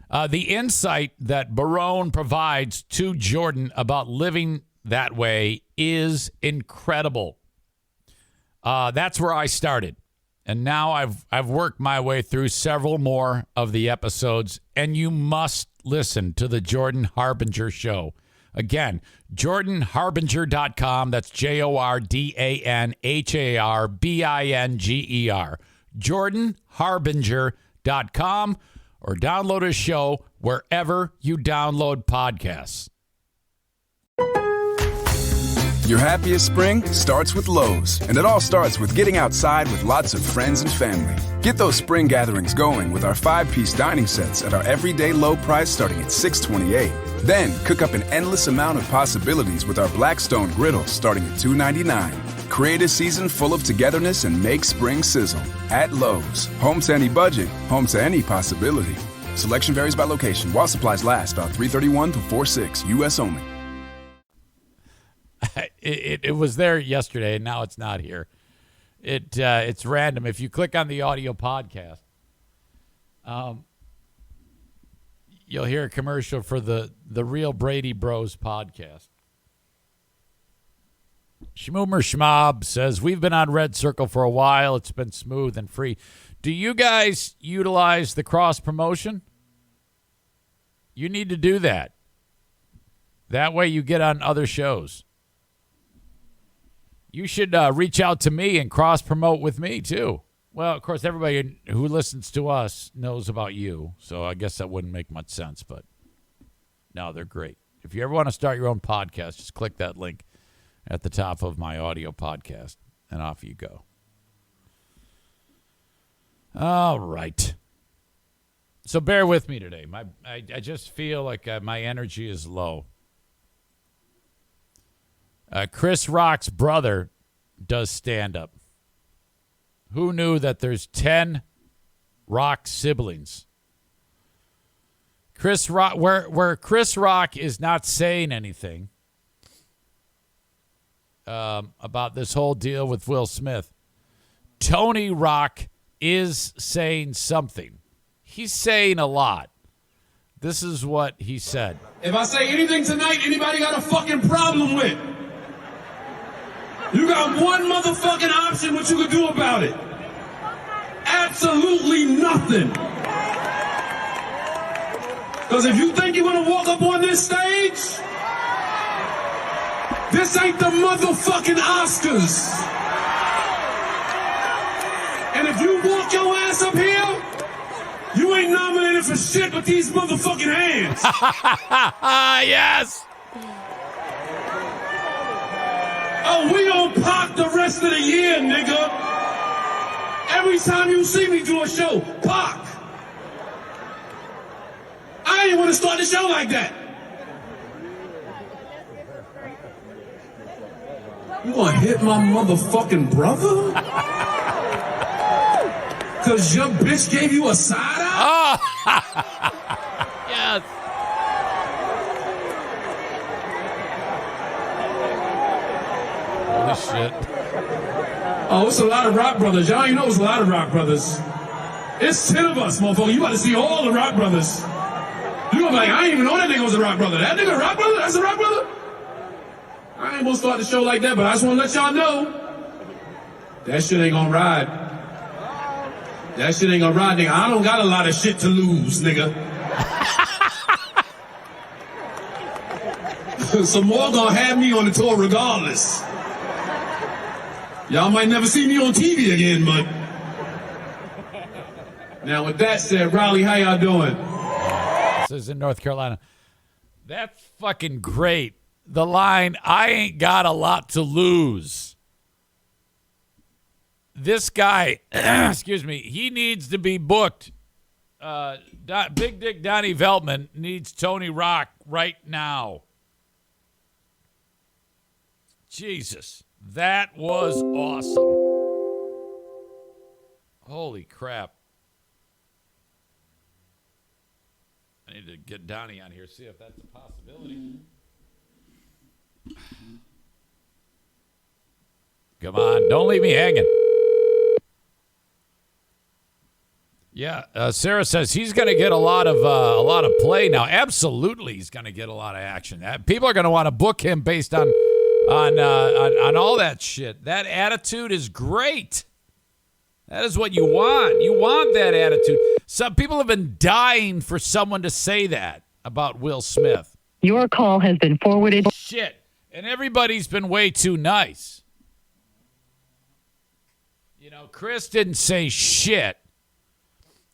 the insight that Barone provides to Jordan about living that way is incredible. That's where I started. And now I've worked my way through several more of the episodes, and you must listen to the Jordan Harbinger Show. Again, jordanharbinger.com. That's JordanHarbinger. jordanharbinger.com, or download a show wherever you download podcasts. Your happiest spring starts with Lowe's, and it all starts with getting outside with lots of friends and family. Get those spring gatherings going with our 5-piece dining sets at our everyday low price starting at $6.28. Then cook up an endless amount of possibilities with our Blackstone griddles starting at $2.99. Create a season full of togetherness and make spring sizzle. At Lowe's, home to any budget, home to any possibility. Selection varies by location. While supplies last, about 3/31 to 4/6, U.S. only. It was there yesterday, and now it's not here. It's random. If you click on the audio podcast, you'll hear a commercial for the Real Brady Bros podcast. Schmoomer Schmob says, we've been on Red Circle for a while. It's been smooth and free. Do you guys utilize the cross promotion? You need to do that. That way you get on other shows. You should reach out to me and cross promote with me too. Well, of course, everybody who listens to us knows about you, so I guess that wouldn't make much sense, but no, they're great. If you ever want to start your own podcast, just click that link at the top of my audio podcast, and off you go. All right. So bear with me today. I just feel like my energy is low. Chris Rock's brother does stand-up. Who knew that there's 10 Rock siblings? Chris Rock, where Chris Rock is not saying anything about this whole deal with Will Smith, Tony Rock is saying something. He's saying a lot. This is what he said. If I say anything tonight, anybody got a fucking problem with? You got one motherfucking option what you can do about it. Absolutely nothing. Because if you think you're going to walk up on this stage, this ain't the motherfucking Oscars. And if you walk your ass up here, you ain't nominated for shit but these motherfucking hands. Yes. Oh, we on Pac the rest of the year, nigga. Every time you see me do a show, Pac. I ain't want to start the show like that. You gonna hit my motherfucking brother? Cause your bitch gave you a side eye? Oh. Yes. Holy shit. Oh, it's a lot of Rock Brothers. Y'all ain't know it's a lot of Rock Brothers. It's 10 of us, motherfucker. You about to see all the Rock Brothers. You gonna be like, I didn't even know that nigga was a Rock Brother. That nigga a Rock Brother? That's a Rock Brother? I ain't gonna start the show like that, but I just wanna let y'all know that shit ain't gonna ride. That shit ain't gonna ride, nigga. I don't got a lot of shit to lose, nigga. Some more gonna have me on the tour regardless. Y'all might never see me on TV again, but... Now, with that said, Raleigh, how y'all doing? This is in North Carolina. That's fucking great. The line, I ain't got a lot to lose. This guy, excuse me, he needs to be booked. Big Dick Donnie Veltman needs Tony Rock right now. Jesus, that was awesome. Holy crap. I need to get Donnie on here, see if that's a possibility. Come on, don't leave me hanging. Yeah, Sarah says he's going to get a lot of play now. Absolutely, he's going to get a lot of action. People are going to want to book him based on all that shit. That attitude is great. That is what you want. You want that attitude. Some people have been dying for someone to say that about Will Smith. Your call has been forwarded. Shit. And everybody's been way too nice. You know, Chris didn't say shit.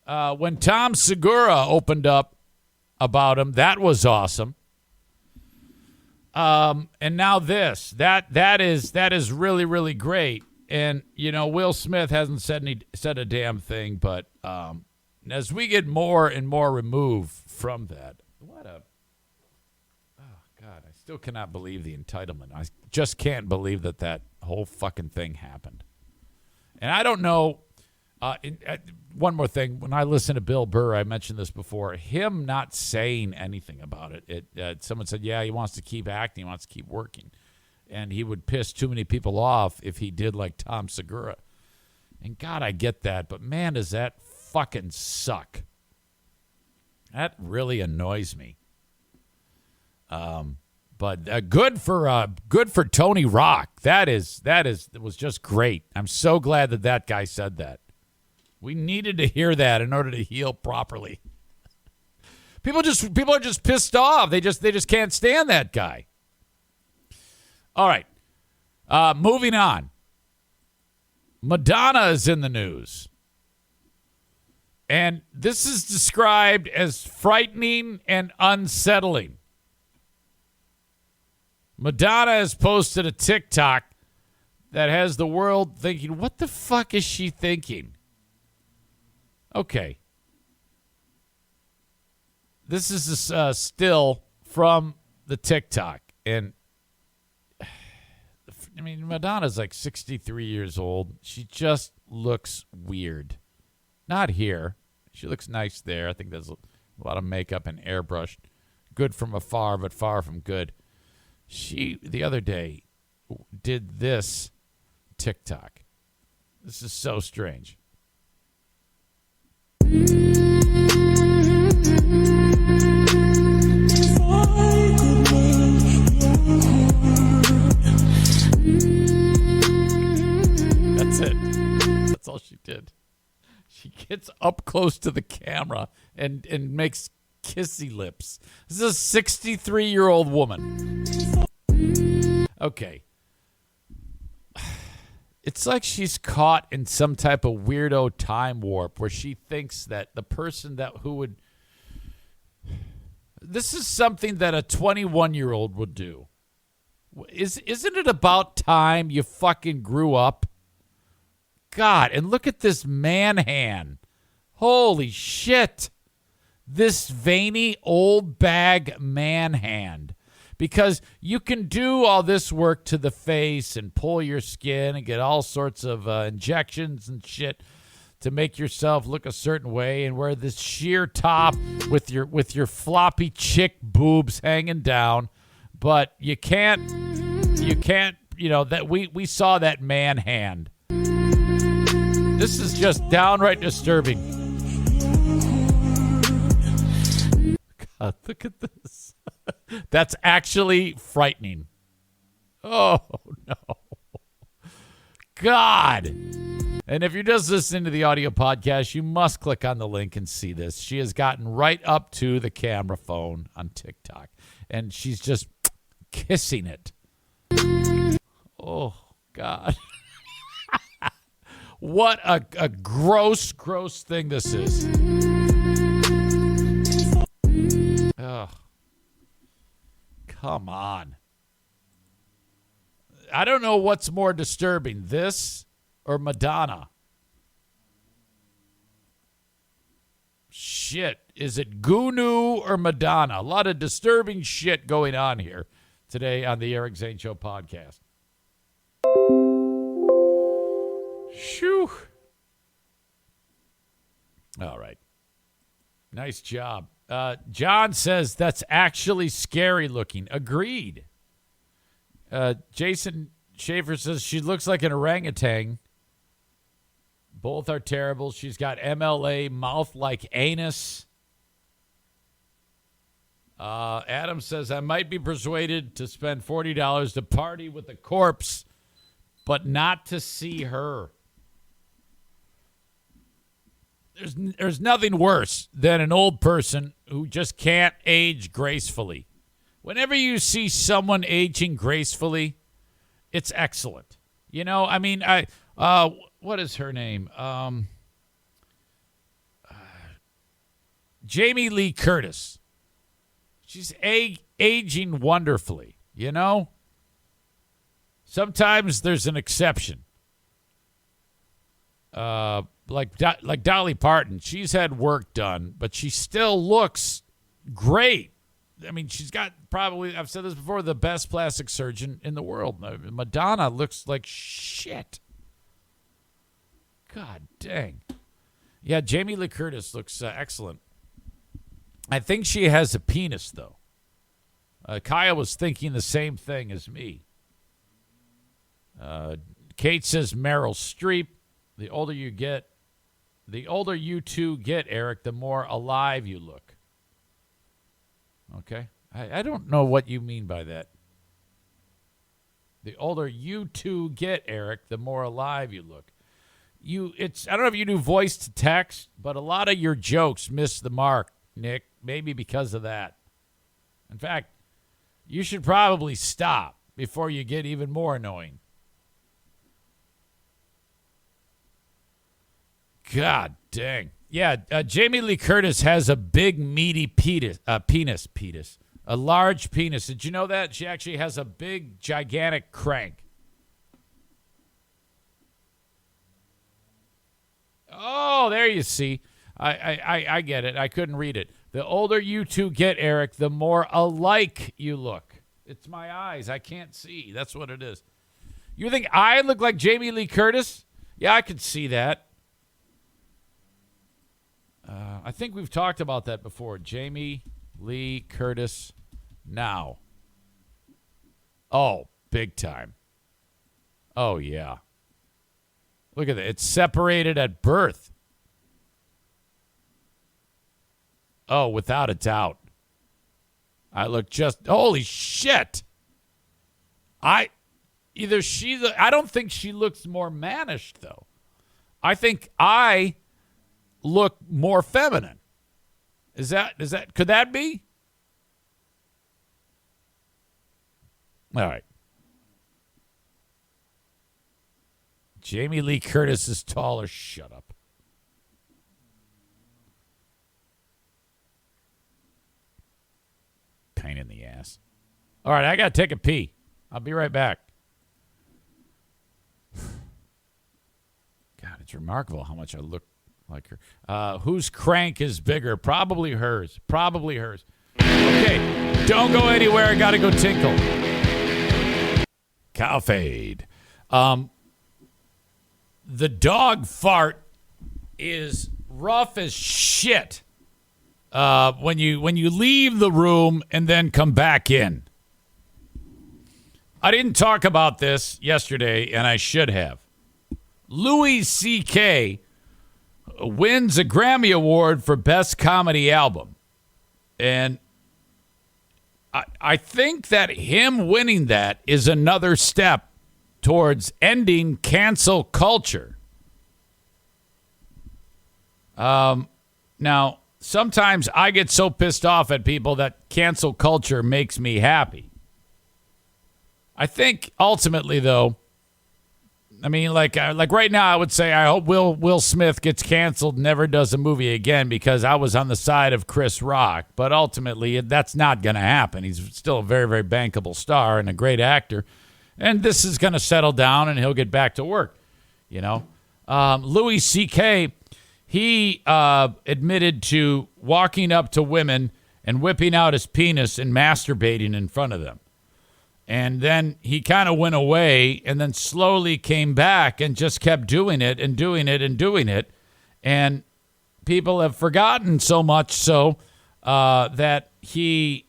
When Tom Segura opened up about him, that was awesome. And now this. That is really, really great. And, you know, Will Smith hasn't said a damn thing, but as we get more and more removed from that, God, I still cannot believe the entitlement. I just can't believe that whole fucking thing happened. And I don't know, one more thing. When I listen to Bill Burr, I mentioned this before, him not saying anything about it. Someone said, yeah, he wants to keep acting, he wants to keep working. And he would piss too many people off if he did like Tom Segura. And God, I get that, but man, does that fucking suck. That really annoys me. But good for Tony Rock. That was just great. I'm so glad that guy said that. We needed to hear that in order to heal properly. People are just pissed off. They just can't stand that guy. All right. Moving on. Madonna is in the news. And this is described as frightening and unsettling. Madonna has posted a TikTok that has the world thinking, what the fuck is she thinking? Okay. This is a still from the TikTok. And, I mean, Madonna's like 63 years old. She just looks weird. Not here. She looks nice there. I think there's a lot of makeup and airbrush. Good from afar, but far from good. She, the other day, did this TikTok. This is so strange. That's it. That's all she did. She gets up close to the camera and makes kissy lips. This is a 63-year-old woman. Okay. It's like she's caught in some type of weirdo time warp where she thinks that the person who would... This is something that a 21-year-old would do. Isn't it about time you fucking grew up? God, and look at this man hand. Holy shit. This veiny old bag man hand. Because you can do all this work to the face and pull your skin and get all sorts of injections and shit to make yourself look a certain way and wear this sheer top with your floppy chick boobs hanging down. But you can't, that we saw that man hand. This is just downright disturbing. God, look at this. That's actually frightening. Oh, no. God. And if you're just listening to the audio podcast, you must click on the link and see this. She has gotten right up to the camera phone on TikTok, and she's just kissing it. Oh, God. What a gross, gross thing this is. Oh. Come on. I don't know what's more disturbing, this or Madonna. Shit. Is it Gunu or Madonna? A lot of disturbing shit going on here today on the Eric Zane Show podcast. Shoo. All right. Nice job. John says that's actually scary looking. Agreed. Jason Schaefer says she looks like an orangutan. Both are terrible. She's got MLA, mouth like anus. Adam says I might be persuaded to spend $40 to party with the corpse, but not to see her. There's nothing worse than an old person who just can't age gracefully. Whenever you see someone aging gracefully, it's excellent. You know, I mean, what is her name? Jamie Lee Curtis. She's aging wonderfully, you know? Sometimes there's an exception. Like Dolly Parton, she's had work done, but she still looks great. I mean, she's got probably, I've said this before, the best plastic surgeon in the world. Madonna looks like shit. God dang. Yeah, Jamie Lee Curtis looks excellent. I think she has a penis, though. Kaya was thinking the same thing as me. Kate says Meryl Streep. The older you two get, Eric, the more alive you look. Okay? I don't know what you mean by that. The older you two get, Eric, the more alive you look. I don't know if you do voice to text, but a lot of your jokes miss the mark, Nick, maybe because of that. In fact, you should probably stop before you get even more annoying. God dang. Yeah, Jamie Lee Curtis has a big, meaty penis. A large penis. Did you know that? She actually has a big, gigantic crank. Oh, there you see. I get it. I couldn't read it. The older you two get, Eric, the more alike you look. It's my eyes. I can't see. That's what it is. You think I look like Jamie Lee Curtis? Yeah, I could see that. I think we've talked about that before. Jamie Lee Curtis now. Oh, big time. Oh, yeah. Look at that. It's separated at birth. Oh, without a doubt. I look just... Holy shit. I don't think she looks more mannish, though. I think I look more feminine. Could that be? All right. Jamie Lee Curtis is taller. Shut up. Pain in the ass. All right, I got to take a pee. I'll be right back. God, it's remarkable how much I look like her. Whose crank is bigger? Probably hers. Probably hers. Okay, don't go anywhere. I got to go tinkle. Cow fade. The dog fart is rough as shit when you leave the room and then come back in. I didn't talk about this yesterday, and I should have. Louis C.K. wins a Grammy Award for Best Comedy Album. And I think that him winning that is another step towards ending cancel culture. Now, sometimes I get so pissed off at people that cancel culture makes me happy. I think ultimately, though, I mean, like right now, I would say I hope Will Smith gets canceled, never does a movie again, because I was on the side of Chris Rock. But ultimately, that's not going to happen. He's still a very, very bankable star and a great actor. And this is going to settle down, and he'll get back to work, you know. Louis C.K., he admitted to walking up to women and whipping out his penis and masturbating in front of them. And then he kind of went away and then slowly came back and just kept doing it and doing it and doing it. And people have forgotten so much so that he's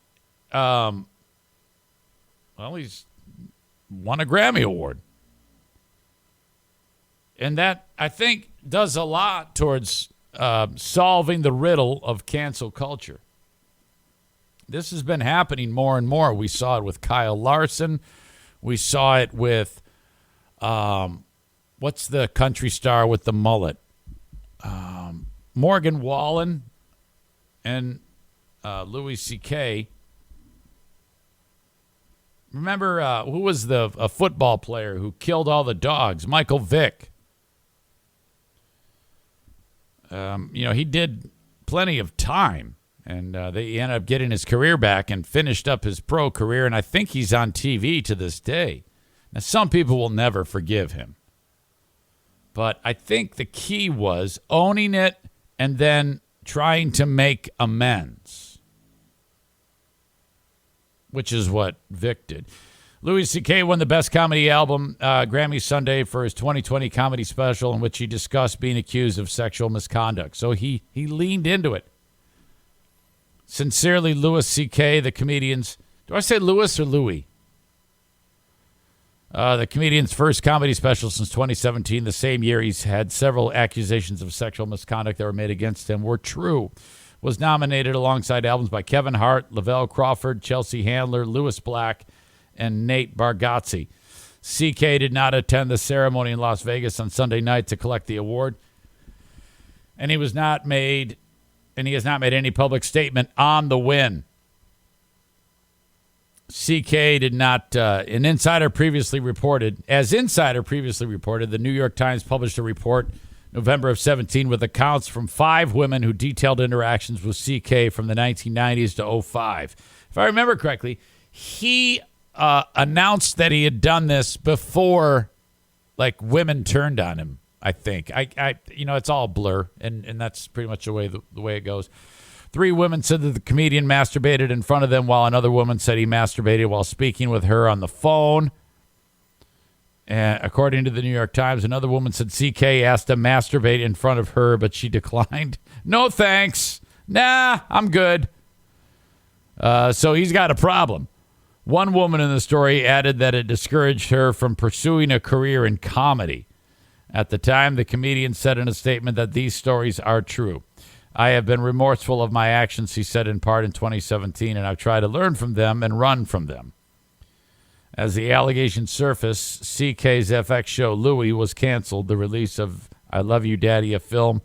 won a Grammy Award. And that, I think, does a lot towards solving the riddle of cancel culture. This has been happening more and more. We saw it with Kyle Larson. We saw it with, what's the country star with the mullet? Morgan Wallen and Louis C.K. Remember, who was a football player who killed all the dogs? Michael Vick. He did plenty of time, and he ended up getting his career back and finished up his pro career, and I think he's on TV to this day. Now, some people will never forgive him, but I think the key was owning it and then trying to make amends, which is what Vic did. Louis C.K. won the Best Comedy Album Grammy Sunday for his 2020 comedy special in which he discussed being accused of sexual misconduct. So he leaned into it. Sincerely, Louis C.K., the comedian's... Do I say Louis or Louis? The comedian's first comedy special since 2017. The same year he's had several accusations of sexual misconduct that were made against him were true. Was nominated alongside albums by Kevin Hart, Lavelle Crawford, Chelsea Handler, Louis Black, and Nate Bargatze. CK did not attend the ceremony in Las Vegas on Sunday night to collect the award. And he has not made any public statement on the win. CK did not, as Insider previously reported, the New York Times published a report November of 17 with accounts from 5 women who detailed interactions with CK from the 1990s to 05. If I remember correctly, he announced that he had done this before, like, women turned on him, I think. It's all a blur, and that's pretty much the way it goes. 3 women said that the comedian masturbated in front of them, while another woman said he masturbated while speaking with her on the phone. And according to the New York Times, another woman said CK asked to masturbate in front of her, but she declined. No thanks. Nah, I'm good. So he's got a problem. One woman in the story added that it discouraged her from pursuing a career in comedy. At the time, the comedian said in a statement that these stories are true. I have been remorseful of my actions, he said in part in 2017, and I've tried to learn from them and run from them. As the allegations surfaced, CK's FX show Louie was canceled. The release of I Love You, Daddy, a film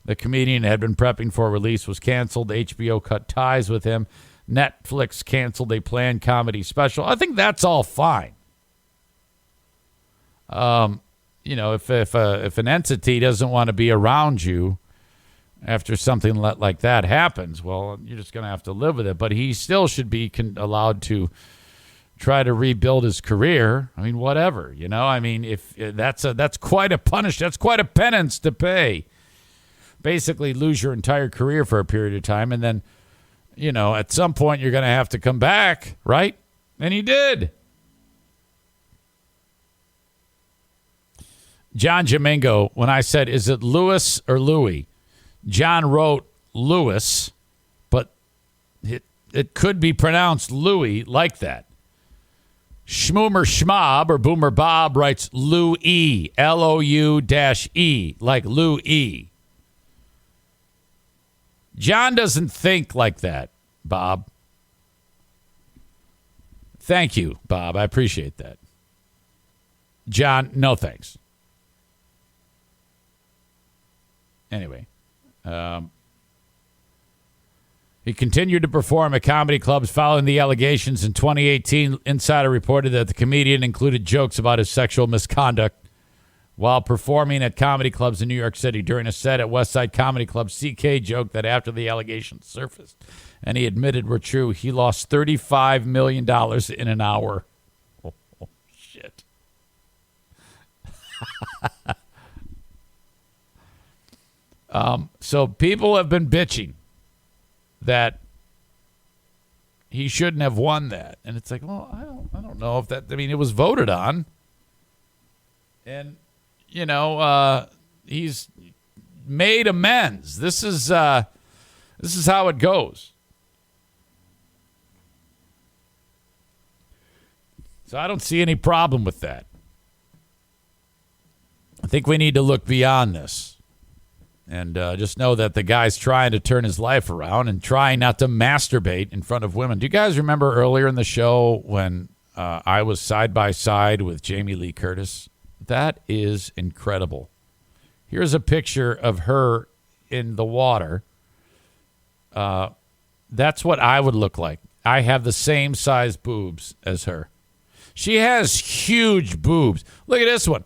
the comedian had been prepping for release was canceled. HBO cut ties with him. Netflix canceled a planned comedy special. I think that's all fine. If an entity doesn't want to be around you after something like that happens, well, you're just going to have to live with it. But he still should be allowed to try to rebuild his career. I mean, whatever, if that's quite a punish. That's quite a penance to pay. Basically lose your entire career for a period of time. And then, at some point you're going to have to come back, right? And he did. John Jamingo, when I said, is it Lewis or Louis? John wrote Lewis, but it could be pronounced Louis like that. Schmoomer Schmob or Boomer Bob writes Louis, L-O-U-E, like Louis. John doesn't think like that, Bob. Thank you, Bob. I appreciate that. John, no thanks. Anyway. He continued to perform at comedy clubs following the allegations. In 2018, Insider reported that the comedian included jokes about his sexual misconduct while performing at comedy clubs in New York City. During a set at Westside Comedy Club, CK joked that after the allegations surfaced, and he admitted were true, he lost $35 million in an hour. Oh shit. So people have been bitching that he shouldn't have won that. And it's like, well, I don't know if that, it was voted on. And, he's made amends. This is how it goes. So I don't see any problem with that. I think we need to look beyond this. And just know that the guy's trying to turn his life around and trying not to masturbate in front of women. Do you guys remember earlier in the show when I was side by side with Jamie Lee Curtis? That is incredible. Here's a picture of her in the water. That's what I would look like. I have the same size boobs as her. She has huge boobs. Look at this one.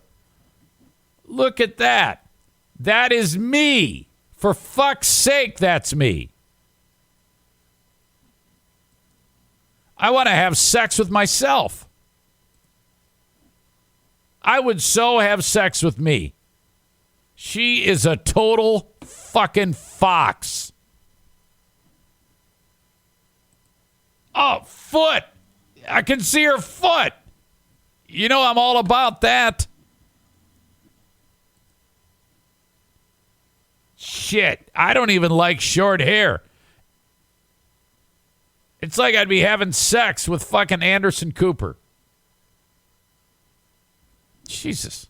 Look at that. That is me. For fuck's sake, that's me. I want to have sex with myself. I would so have sex with me. She is a total fucking fox. Oh, foot. I can see her foot. I'm all about that. Shit, I don't even like short hair. It's like I'd be having sex with fucking Anderson Cooper. Jesus.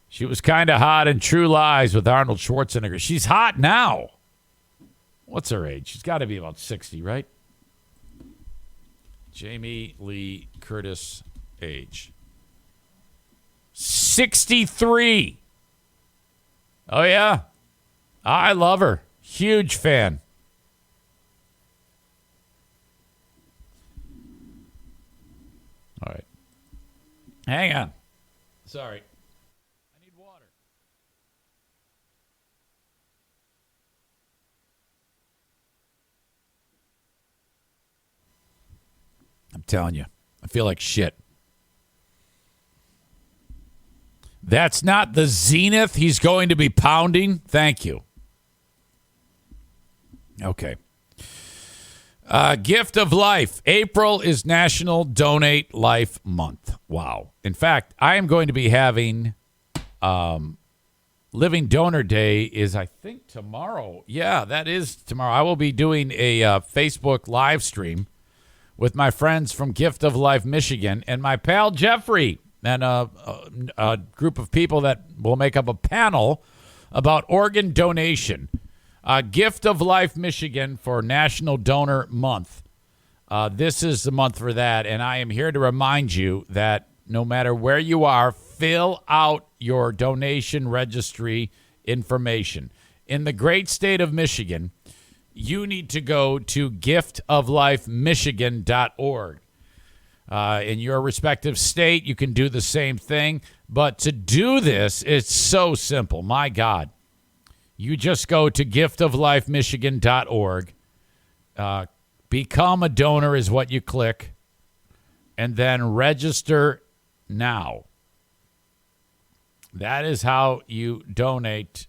She was kind of hot in True Lies with Arnold Schwarzenegger. She's hot now. What's her age? She's got to be about 60, right? Jamie Lee Curtis age. 63. Oh, yeah. I love her. Huge fan. All right. Hang on. Sorry. I need water. I'm telling you, I feel like shit. That's not the zenith he's going to be pounding. Thank you. Okay. Gift of Life. April is National Donate Life Month. Wow. In fact, I am going to be having Living Donor Day is, I think, tomorrow. Yeah, that is tomorrow. I will be doing a Facebook live stream with my friends from Gift of Life, Michigan, and my pal Jeffrey, and a group of people that will make up a panel about organ donation. Gift of Life, Michigan for National Donor Month. This is the month for that, and I am here to remind you that no matter where you are, fill out your donation registry information. In the great state of Michigan, you need to go to giftoflifemichigan.org. In your respective state, you can do the same thing. But to do this, it's so simple. My God. You just go to giftoflifemichigan.org. Become a donor is what you click. And then register now. That is how you donate.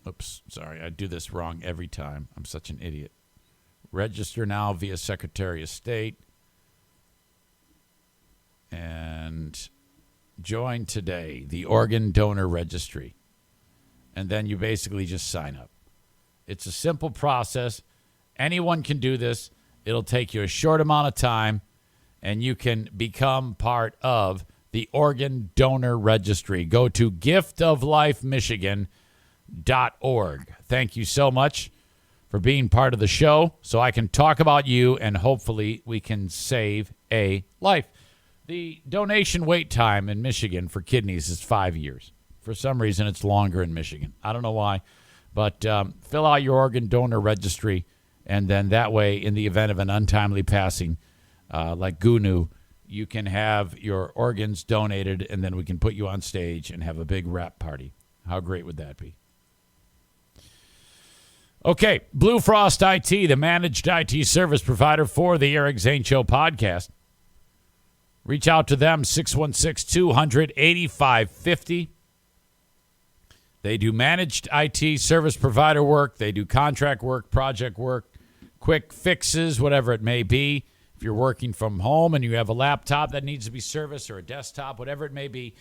Oops, sorry. I do this wrong every time. I'm such an idiot. Register now via Secretary of State. And join today, the Organ Donor Registry. And then you basically just sign up. It's a simple process. Anyone can do this. It'll take you a short amount of time, and you can become part of the Organ Donor Registry. Go to giftoflifemichigan.org. Thank you so much for being part of the show so I can talk about you, and hopefully we can save a life. The donation wait time in Michigan for kidneys is 5 years. For some reason, it's longer in Michigan. I don't know why. But fill out your organ donor registry, and then that way, in the event of an untimely passing, like Gunu, you can have your organs donated, and then we can put you on stage and have a big rap party. How great would that be? Okay, Blue Frost IT, the managed IT service provider for the Eric Zane Show podcast. Reach out to them, 616-200-8550. They do managed IT service provider work. They do contract work, project work, quick fixes, whatever it may be. If you're working from home and you have a laptop that needs to be serviced or a desktop, whatever it may be,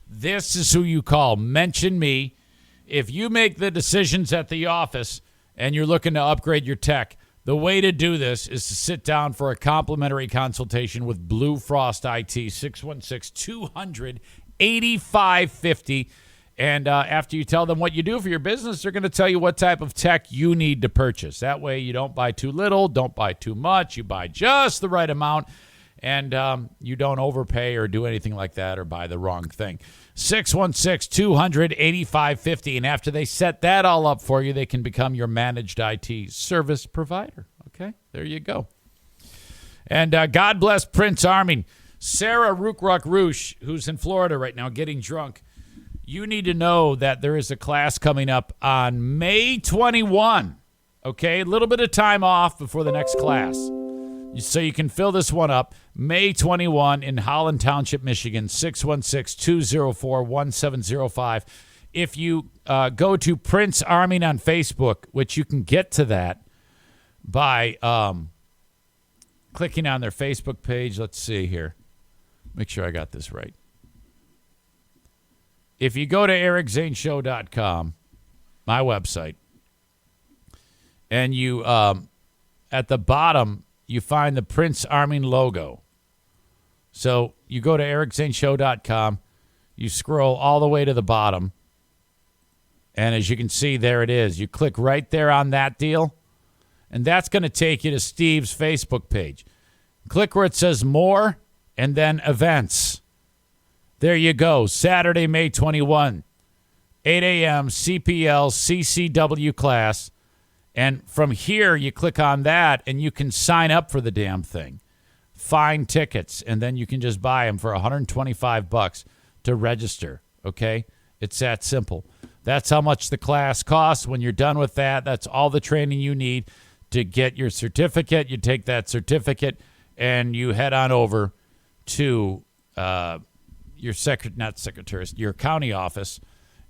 this is who you call. Mention me. If you make the decisions at the office and you're looking to upgrade your tech, the way to do this is to sit down for a complimentary consultation with Blue Frost IT, 616-200-8550. And after you tell them what you do for your business, they're going to tell you what type of tech you need to purchase. That way you don't buy too little, don't buy too much. You buy just the right amount, and you don't overpay or do anything like that or buy the wrong thing. 616-200-8550. And after they set that all up for you, they can become your managed IT service provider. Okay, there you go. And God bless Prince Armin. Sarah Rook-Ruck-Roosh, who's in Florida right now getting drunk. You need to know that there is a class coming up on May 21. Okay, a little bit of time off before the next class. So you can fill this one up. May 21 in Holland Township, Michigan, 616-204-1705. If you go to Prince Armin on Facebook, which you can get to that by clicking on their Facebook page. Let's see here. Make sure I got this right. If you go to ericzaneshow.com, my website, and you at the bottom, you find the Prince Armin logo. So you go to ericzaneshow.com, you scroll all the way to the bottom, And as you can see, there it is. You click right there on that deal, and that's going to take you to Steve's Facebook page. Click where it says more and then events. There you go. Saturday, May 21, 8 a.m., CPL, CCW class. And from here, you click on that, and you can sign up for the damn thing. Find tickets, and then you can just buy them for $125 to register, okay? It's that simple. That's how much the class costs. When you're done with that, that's all the training you need to get your certificate. You take that certificate, and you head on over to your your county office,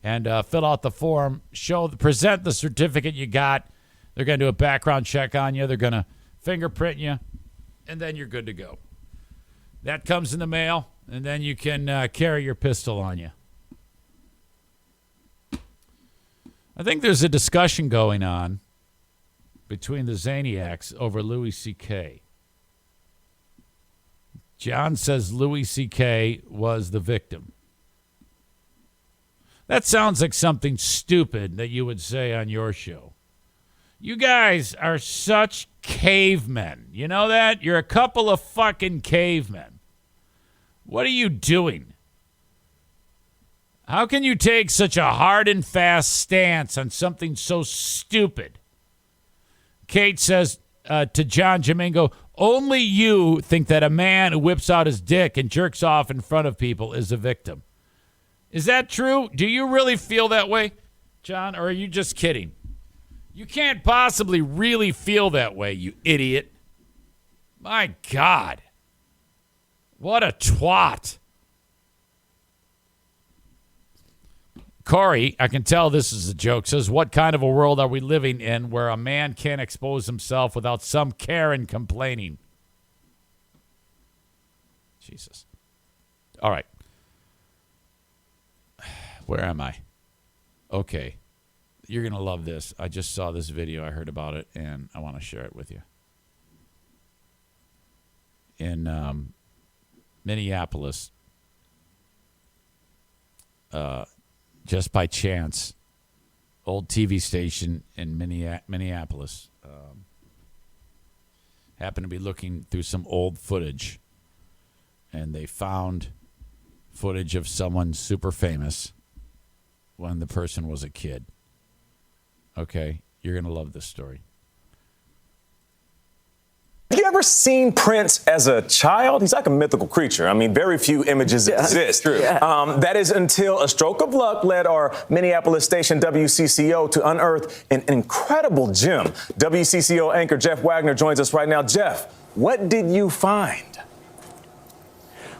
and fill out the form. Present the certificate you got. They're going to do a background check on you. They're going to fingerprint you, and then you're good to go. That comes in the mail, and then you can carry your pistol on you. I think there's a discussion going on between the Zaniacs over Louis C.K. John says Louis C.K. was the victim. That sounds like something stupid that you would say on your show. You guys are such cavemen. You know that? You're a couple of fucking cavemen. What are you doing? How can you take such a hard and fast stance on something so stupid? Kate says to John Jamingo, only you think that a man who whips out his dick and jerks off in front of people is a victim. Is that true? Do you really feel that way, John, or are you just kidding? You can't possibly really feel that way, you idiot. My God. What a twat. Corey, I can tell this is a joke, says, what kind of a world are we living in where a man can't expose himself without some care and complaining? Jesus. All right. Where am I? Okay. You're going to love this. I just saw this video. I heard about it, and I want to share it with you. In Minneapolis, just by chance, old TV station in Minneapolis, happened to be looking through some old footage, and they found footage of someone super famous when the person was a kid. Okay, you're going to love this story. Have you ever seen Prince as a child? He's like a mythical creature. I mean, very few images exist. True. That is until a stroke of luck led our Minneapolis station WCCO to unearth an incredible gem. WCCO anchor Jeff Wagner joins us right now. Jeff, what did you find?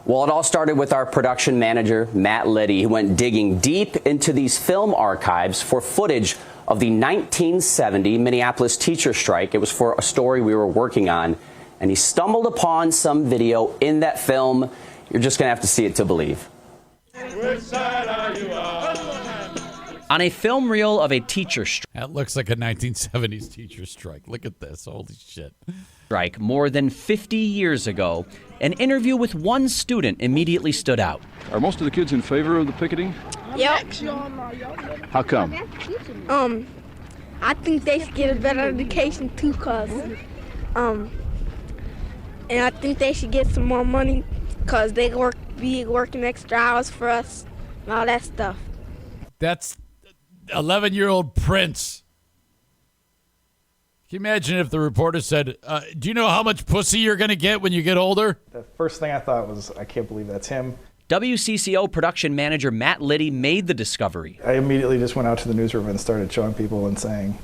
Well, it all started with our production manager, Matt Liddy, who went digging deep into these film archives for footage of the 1970 Minneapolis teacher strike. It was for a story we were working on, and he stumbled upon some video in that film. You're just going to have to see it to believe. Which side are you on? On a film reel of a teacher strike. That looks like a 1970s teacher strike. Look at this. Holy shit. Strike more than 50 years ago, an interview with one student immediately stood out. Are most of the kids in favor of the picketing? Yep. How come? I think they should get a better education too, and I think they should get some more money, cause they be working extra hours for us and all that stuff. That's 11-year-old Prince. Can you imagine if the reporter said, do you know how much pussy you're going to get when you get older? The first thing I thought was, I can't believe that's him. WCCO production manager Matt Liddy made the discovery. I immediately just went out to the newsroom and started showing people and saying,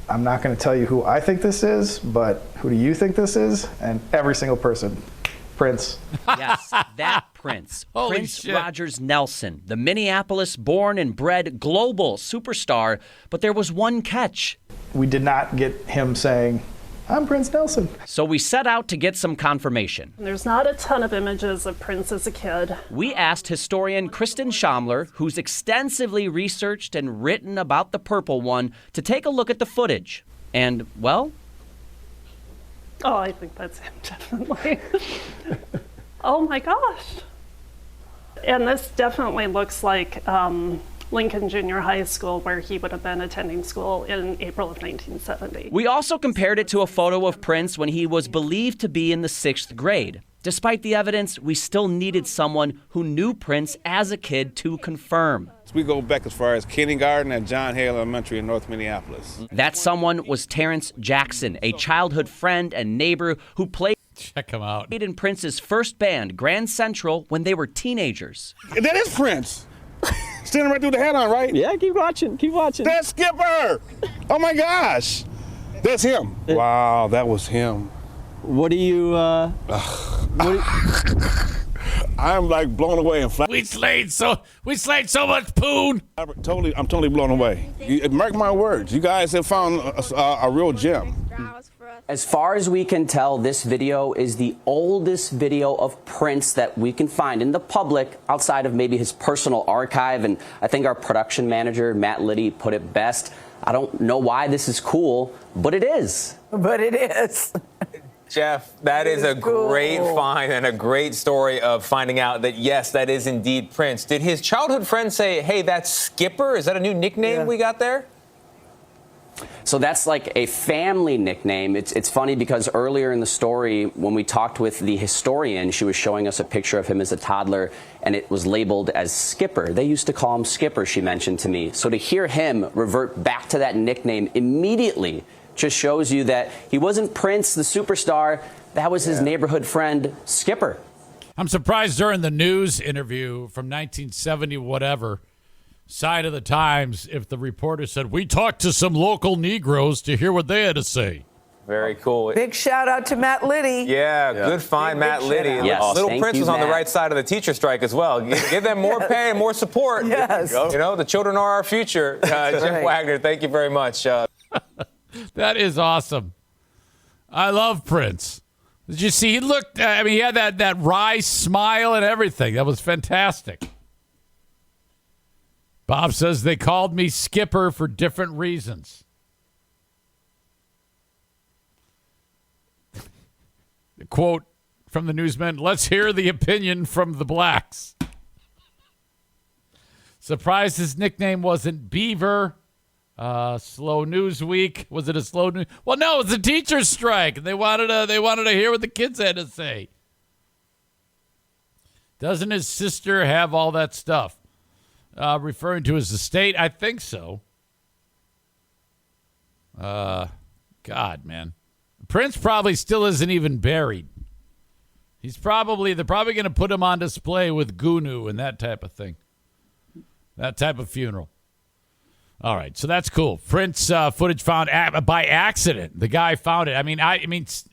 I'm not going to tell you who I think this is, but who do you think this is? And every single person, Prince. Yes, that Prince. Prince Rogers Nelson, the Minneapolis-born and bred global superstar. But there was one catch. We did not get him saying, I'm Prince Nelson. So we set out to get some confirmation. There's not a ton of images of Prince as a kid. We asked historian Kristen Schamler, who's extensively researched and written about the purple one, to take a look at the footage. And, well... Oh, I think that's him, definitely. Oh my gosh. And this definitely looks like Lincoln Junior High School, where he would have been attending school in April of 1970. We also compared it to a photo of Prince when he was believed to be in the 6th grade. Despite the evidence, we still needed someone who knew Prince as a kid to confirm. We go back as far as kindergarten at John Hale Elementary in North Minneapolis. That someone was Terrence Jackson, a childhood friend and neighbor who played Check him out. in Prince's first band, Grand Central, when they were teenagers. That is Prince. Standing right through the head-on, right? Yeah, keep watching. That's Skipper! Oh my gosh! That's him. Wow, that was him. What do you, I'm like blown away and flat. We slayed so much poon. I'm totally blown away. Mark my words, you guys have found a real gem. As far as we can tell, this video is the oldest video of Prince that we can find in the public outside of maybe his personal archive. And I think our production manager, Matt Liddy, put it best. I don't know why this is cool, but it is. But it is. Jeff, that is a great find and a great story of finding out that, yes, that is indeed Prince. Did his childhood friend say, hey, that's Skipper? Is that a new nickname we got there? So that's like a family nickname. It's funny because earlier in the story, when we talked with the historian, she was showing us a picture of him as a toddler, and it was labeled as Skipper. They used to call him Skipper, she mentioned to me. So to hear him revert back to that nickname immediately just shows you that he wasn't Prince, the superstar. That was his neighborhood friend, Skipper. I'm surprised during the news interview from 1970, whatever, side of the Times, if the reporter said, we talked to some local Negroes to hear what they had to say. Very cool. Big shout out to Matt Liddy. Yeah, good find, Matt Liddy. Yes, Little Prince was on the right side of the teacher strike as well. Give them more pay and more support. Yes. You know, the children are our future. Jeff Wagner, thank you very much. That is awesome. I love Prince. Did you see? He looked, he had that wry smile and everything. That was fantastic. Bob says they called me Skipper for different reasons. The quote from the newsman, let's hear the opinion from the blacks. Surprised his nickname wasn't Beaver. Slow news week. Was it a slow news? Well, no, it's a teacher's strike. They wanted to hear what the kids had to say. Doesn't his sister have all that stuff? Referring to his estate, I think so. God, man. Prince probably still isn't even buried. They're probably going to put him on display with Gunu and that type of thing. That type of funeral. All right, so that's cool. Prince footage found by accident. The guy found it. I mean,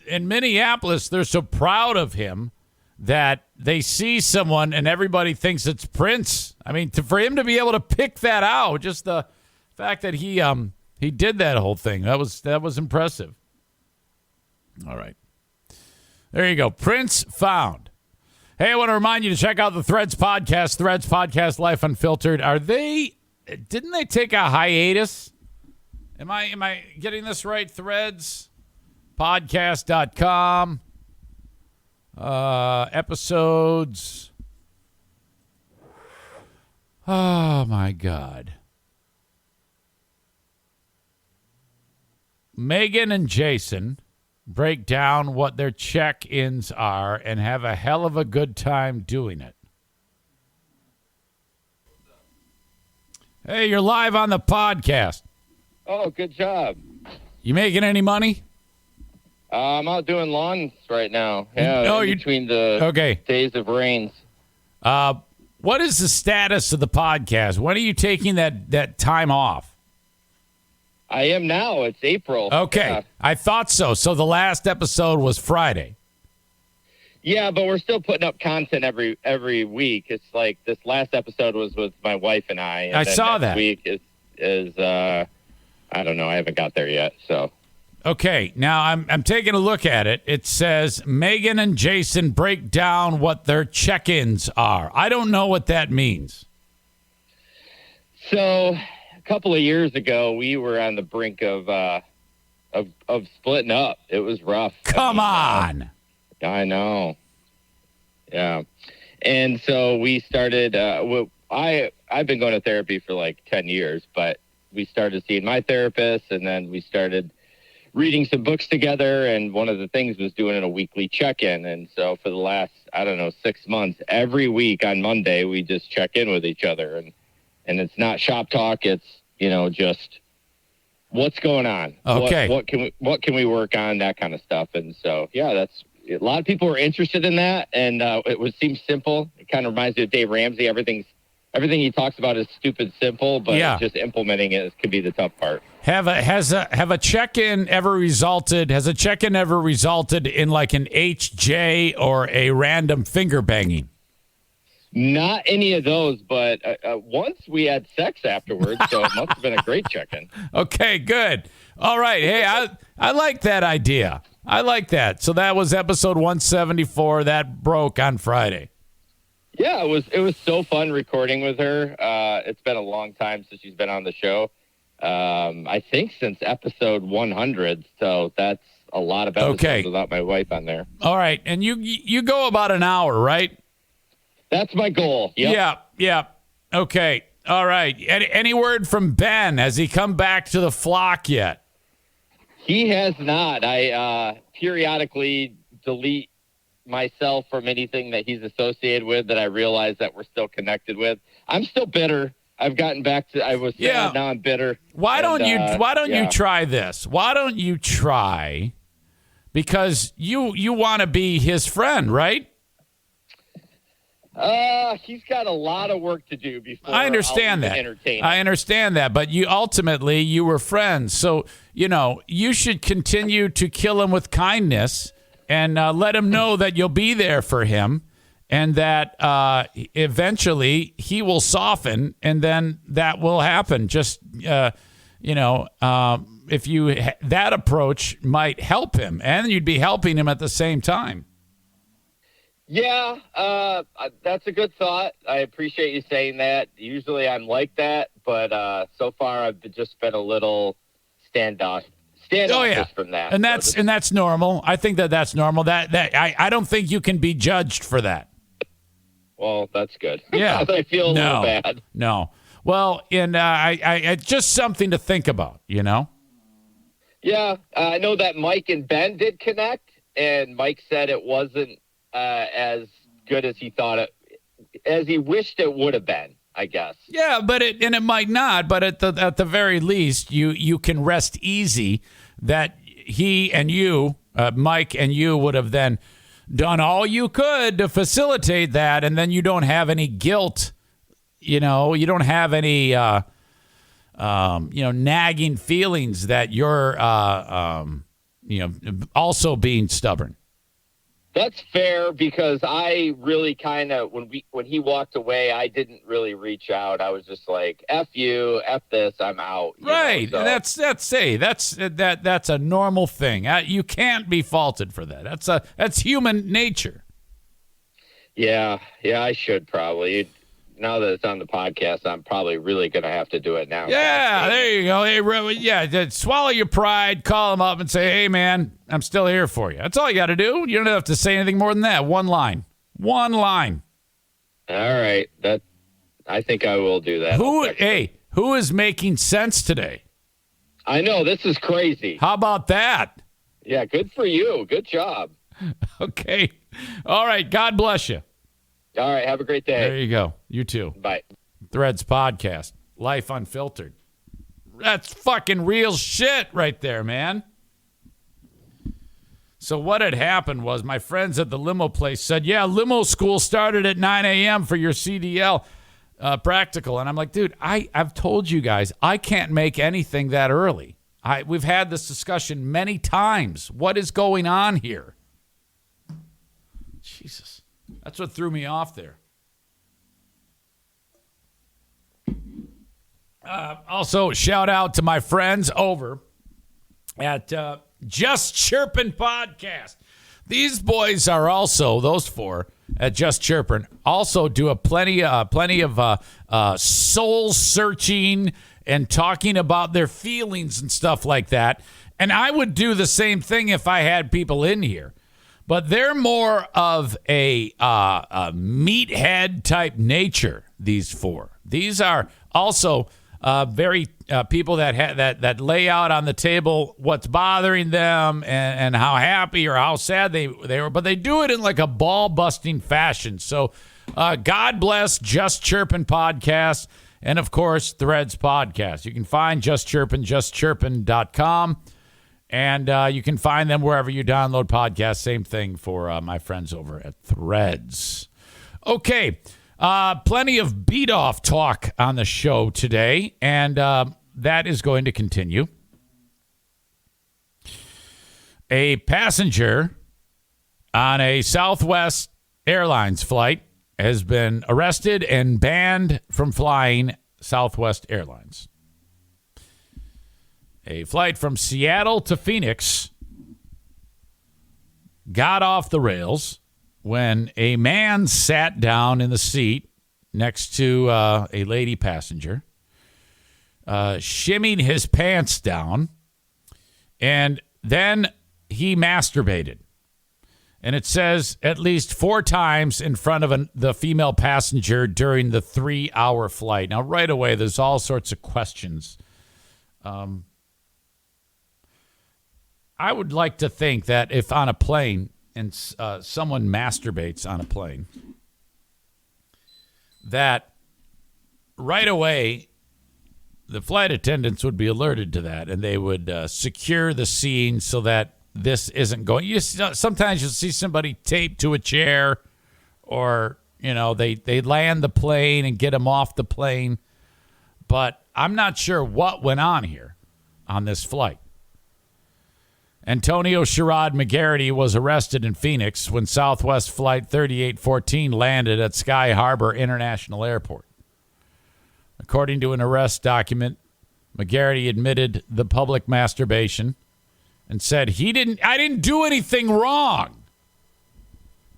in Minneapolis, they're so proud of him that they see someone and everybody thinks it's Prince. I mean, for him to be able to pick that out, just the fact that he did that whole thing, that was impressive. All right, there you go. Prince found. Hey, I want to remind you to check out the Threads podcast, Life Unfiltered. Didn't they take a hiatus? Am I getting this right? Threads, podcast.com, episodes. Oh, my God. Megan and Jason break down what their check-ins are and have a hell of a good time doing it. Hey, you're live on the podcast. Oh, good job. You making any money? I'm out doing lawns right now. Yeah, between the days of rains. What is the status of the podcast? When are you taking that time off? I am now. It's April. Okay, yeah. I thought so. So the last episode was Friday. Yeah, but we're still putting up content every week. It's like this last episode was with my wife and I. And I saw that. Week is I don't know. I haven't got there yet. So. Okay, now I'm taking a look at it. It says Megan and Jason break down what their check-ins are. I don't know what that means. So, a couple of years ago, we were on the brink of splitting up. It was rough. Come on. I know. Yeah. And so we started, I I've been going to therapy for like 10 years, but we started seeing my therapist, and then we started reading some books together, and one of the things was doing a weekly check-in. And so for the last, 6 months, every week on Monday, we just check in with each other. And it's not shop talk. It's, just what's going on? Okay. What can we work on? That kind of stuff. And so, that's a lot of people are interested in that. And it would seem simple. It kind of reminds me of Dave Ramsey. Everything he talks about is stupid simple, but just implementing it could be the tough part. Has a check-in ever resulted in like an HJ or a random finger banging? Not any of those, but once we had sex afterwards, so it must have been a great check-in. Okay, good. All right. Hey, I like that idea. I like that. So that was episode 174. That broke on Friday. Yeah, it was so fun recording with her. It's been a long time since she's been on the show. I think since episode 100. So that's a lot of episodes without my wife on there. All right. And you go about an hour, right? That's my goal. Yep. Yeah. Okay. All right. Any word from Ben? Has he come back to the flock yet? He has not. I periodically delete myself from anything that he's associated with that I realize that we're still connected with. I'm still bitter. I've gotten back to, I was sad, now I'm bitter. Why don't you try this? Why don't you try, because you want to be his friend, right? He's got a lot of work to do before I understand that. Entertain him. I understand that, but you were friends. So, you should continue to kill him with kindness and let him know that you'll be there for him, and that eventually he will soften, and then that will happen. Just, if that approach might help him, and you'd be helping him at the same time. Yeah, that's a good thought. I appreciate you saying that. Usually I'm like that, but so far I've just been a little standoffish from that. And that's normal. I think that's normal. I don't think you can be judged for that. Well, that's good. Yeah. I feel a little bad. No. Well, and I just something to think about, Yeah, I know that Mike and Ben did connect, and Mike said it wasn't as good as he thought as he wished it would have been, I guess. Yeah, but it might not. But at the very least, you can rest easy that he and you, Mike and you, would have then done all you could to facilitate that, and then you don't have any guilt. You don't have any nagging feelings that you're also being stubborn. That's fair, because I really kind of, when he walked away, I didn't really reach out. I was just like, F you, F this, I'm out. Right. So. That's a normal thing. You can't be faulted for that. That's human nature. Yeah, I should probably. Now that it's on the podcast, I'm probably really going to have to do it now. Yeah, there you go. Hey, swallow your pride, call him up and say, hey, man, I'm still here for you. That's all you got to do. You don't have to say anything more than that. One line. All right. I think I will do that. Who is making sense today? I know. This is crazy. How about that? Yeah, good for you. Good job. Okay. All right. God bless you. All right. Have a great day. There you go. You too. Bye. Threads Podcast. Life Unfiltered. That's fucking real shit right there, man. So what had happened was my friends at the limo place said, yeah, limo school started at 9 a.m. for your CDL practical. And I'm like, dude, I've told you guys, I can't make anything that early. We've had this discussion many times. What is going on here? Jesus. That's what threw me off there. Also, shout out to my friends over at Just Chirpin Podcast. These boys are also, those four at Just Chirpin, also do a plenty of soul searching and talking about their feelings and stuff like that. And I would do the same thing if I had people in here. But they're more of a meathead type nature, these four. These are also very people that lay out on the table what's bothering them and how happy or how sad they were, but they do it in like a ball-busting fashion. So God bless Just Chirpin' Podcast and, of course, Threads Podcast. You can find Just Chirpin', justchirpin.com, and you can find them wherever you download podcasts. Same thing for my friends over at Threads. Okay. Plenty of beat-off talk on the show today, and that is going to continue. A passenger on a Southwest Airlines flight has been arrested and banned from flying Southwest Airlines. A flight from Seattle to Phoenix got off the rails when a man sat down in the seat next to a lady passenger, shimmied his pants down, and then he masturbated. And it says at least 4 times in front of the female passenger during the 3-hour flight. Now, right away, there's all sorts of questions. I would like to think that if on a plane, and someone masturbates on a plane, that right away the flight attendants would be alerted to that, and they would secure the scene so that this isn't going. Sometimes you'll see somebody taped to a chair, or they land the plane and get them off the plane. But I'm not sure what went on here on this flight. Antonio Sherrod McGarity was arrested in Phoenix when Southwest Flight 3814 landed at Sky Harbor International Airport. According to an arrest document, McGarity admitted the public masturbation and said, I didn't do anything wrong.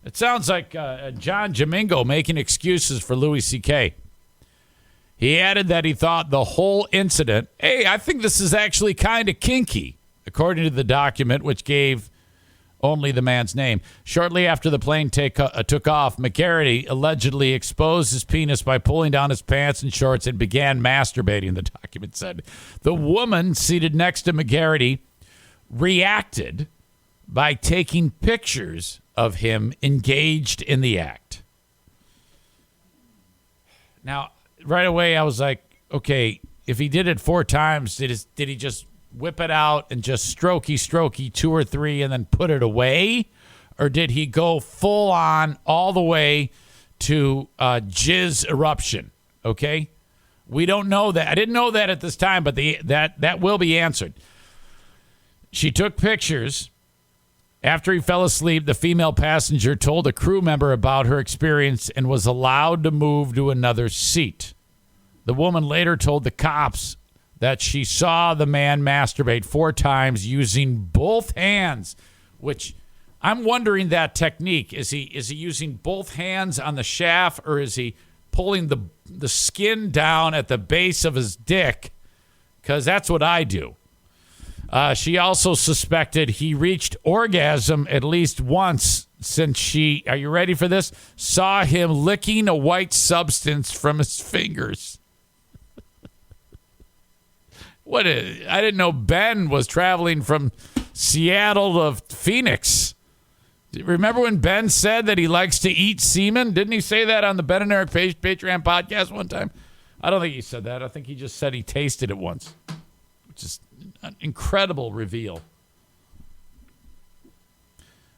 It sounds like John Domingo making excuses for Louis C.K. He added that he thought the whole incident, I think this is actually kind of kinky, according to the document, which gave only the man's name. Shortly after the plane took off, McGarity allegedly exposed his penis by pulling down his pants and shorts and began masturbating, the document said. The woman seated next to McGarity reacted by taking pictures of him engaged in the act. Now, right away, I was like, okay, if he did it 4 times, did he just whip it out and just strokey 2 or 3 and then put it away? Or did he go full on all the way to jizz eruption? Okay? We don't know that. I didn't know that at this time, but that will be answered. She took pictures. After he fell asleep, the female passenger told a crew member about her experience and was allowed to move to another seat. The woman later told the cops that she saw the man masturbate 4 times using both hands, which I'm wondering that technique. Is he using both hands on the shaft, or is he pulling the skin down at the base of his dick? Because that's what I do. She also suspected he reached orgasm at least once since she, are you ready for this, saw him licking a white substance from his fingers. I didn't know Ben was traveling from Seattle to Phoenix. Remember when Ben said that he likes to eat semen? Didn't he say that on the Ben and Eric Patreon podcast one time? I don't think he said that. I think he just said he tasted it once, which is an incredible reveal.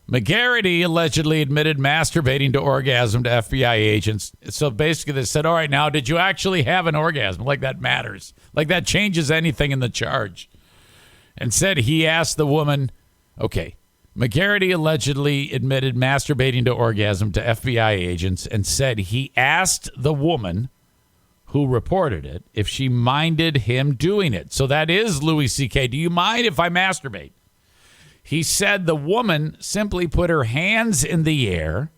McGarity allegedly admitted masturbating to orgasm to FBI agents. So basically they said, all right, now, did you actually have an orgasm? Like that matters. Like that changes anything in the charge. And said he asked the woman, okay, McGarity allegedly admitted masturbating to orgasm to FBI agents and said he asked the woman who reported it if she minded him doing it. So that is Louis C.K. Do you mind if I masturbate? He said the woman simply put her hands in the air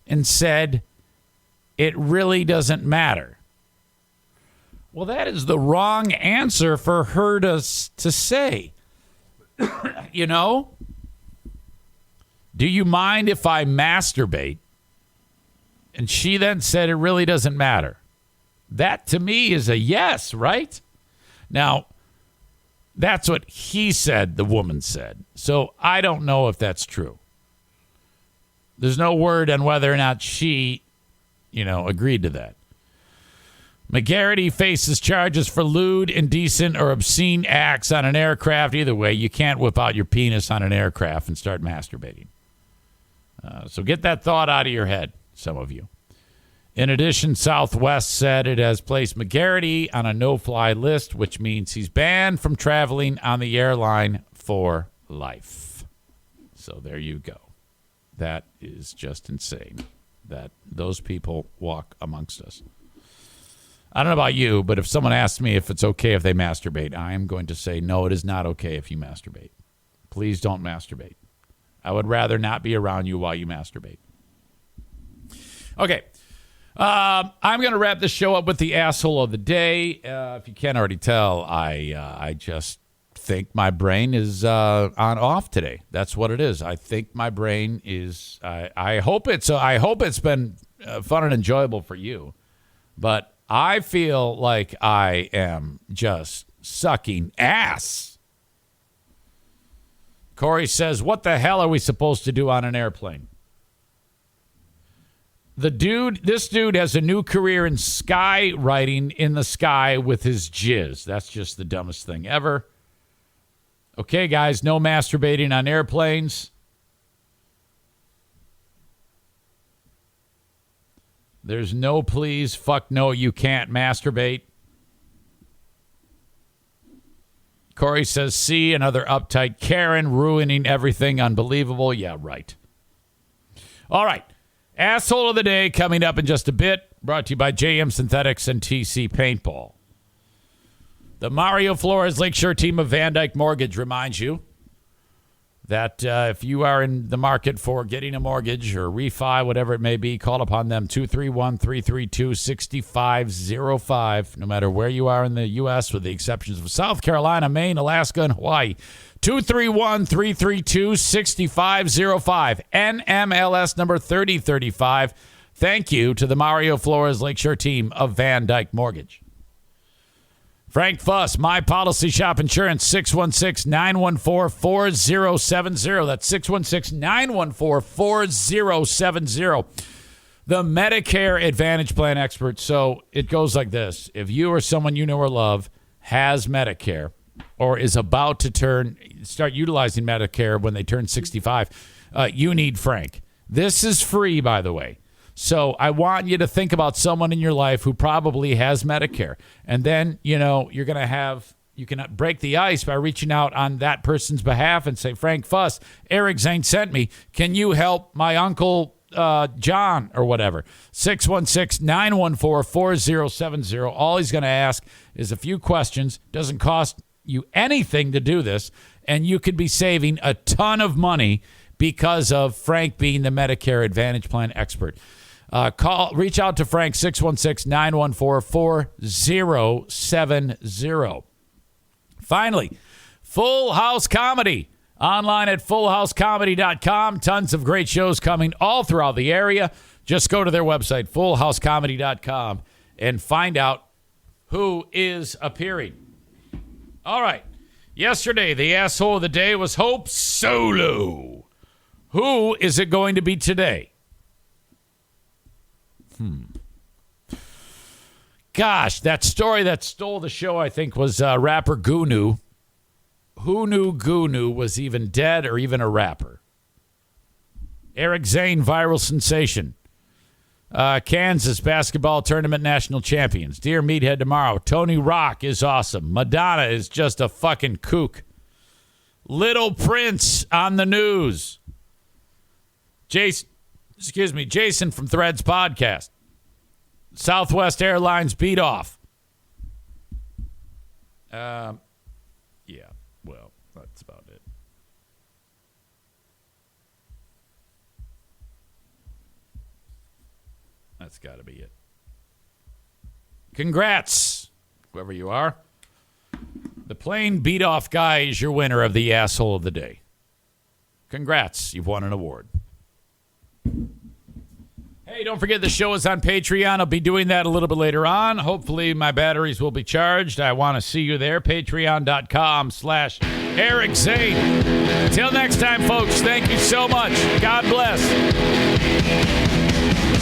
and said, it really doesn't matter. Well, that is the wrong answer for her to say. You know? Do you mind if I masturbate? And she then said, it really doesn't matter. That to me is a yes, right? Now, that's what he said, the woman said. So I don't know if that's true. There's no word on whether or not she, agreed to that. McGarity faces charges for lewd, indecent, or obscene acts on an aircraft. Either way, you can't whip out your penis on an aircraft and start masturbating. So get that thought out of your head, some of you. In addition, Southwest said it has placed McGarity on a no-fly list, which means he's banned from traveling on the airline for life. So there you go. That is just insane that those people walk amongst us. I don't know about you, but if someone asks me if it's okay if they masturbate, I am going to say, no, it is not okay if you masturbate. Please don't masturbate. I would rather not be around you while you masturbate. Okay. I'm going to wrap this show up with the asshole of the day. If you can't already tell, I just think my brain is on off today. That's what it is. I think my brain is. I hope it's been fun and enjoyable for you, but I feel like I am just sucking ass. Corey says, "What the hell are we supposed to do on an airplane?" This dude has a new career in skywriting in the sky with his jizz. That's just the dumbest thing ever. Okay, guys, no masturbating on airplanes. There's no please, fuck no, you can't masturbate. Corey says, see, another uptight Karen ruining everything. Unbelievable. Yeah, right. All right. Asshole of the day coming up in just a bit. Brought to you by JM Synthetics and TC Paintball. The Mario Flores Lakeshore team of Van Dyke Mortgage reminds you that if you are in the market for getting a mortgage or refi, whatever it may be, call upon them, 231-332-6505, no matter where you are in the U.S., with the exceptions of South Carolina, Maine, Alaska, and Hawaii. 231-332-6505, NMLS number 3035. Thank you to the Mario Flores Lakeshore team of Van Dyke Mortgage. Frank Fuss, My Policy Shop Insurance, 616-914-4070. That's 616-914-4070. The Medicare Advantage Plan expert. So it goes like this. If you or someone you know or love has Medicare or is about to start utilizing Medicare when they turn 65, you need Frank. This is free, by the way. So I want you to think about someone in your life who probably has Medicare. And then, you can break the ice by reaching out on that person's behalf and say, Frank Fuss, Eric Zane sent me. Can you help my uncle John or whatever? 616-914-4070. All he's going to ask is a few questions. Doesn't cost you anything to do this. And you could be saving a ton of money because of Frank being the Medicare Advantage Plan expert. Reach out to Frank, 616-914-4070. Finally, Full House Comedy. Online at fullhousecomedy.com. Tons of great shows coming all throughout the area. Just go to their website, fullhousecomedy.com, and find out who is appearing. All right. Yesterday, the asshole of the day was Hope Solo. Who is it going to be today? Gosh, that story that stole the show, I think, was rapper Gunu. Who knew Gunu was even dead or even a rapper? Eric Zane, viral sensation. Kansas basketball tournament national champions. Dear Meathead tomorrow. Tony Rock is awesome. Madonna is just a fucking kook. Little Prince on the news. Jason from Threads Podcast. Southwest Airlines beat off. Yeah, well, that's about it. That's got to be it. Congrats, whoever you are. The plane beat off guy is your winner of the asshole of the day. Congrats, you've won an award. Hey, Hey, don't forget the show is on Patreon. I'll be doing that a little bit later on. Hopefully my batteries will be charged. I want to see you there. Patreon.com/Eric Zane. Until next time, folks, thank you so much. God bless.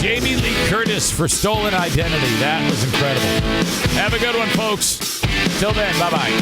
Jamie Lee Curtis for Stolen Identity. That was incredible. Have a good one, folks. Till then, bye-bye.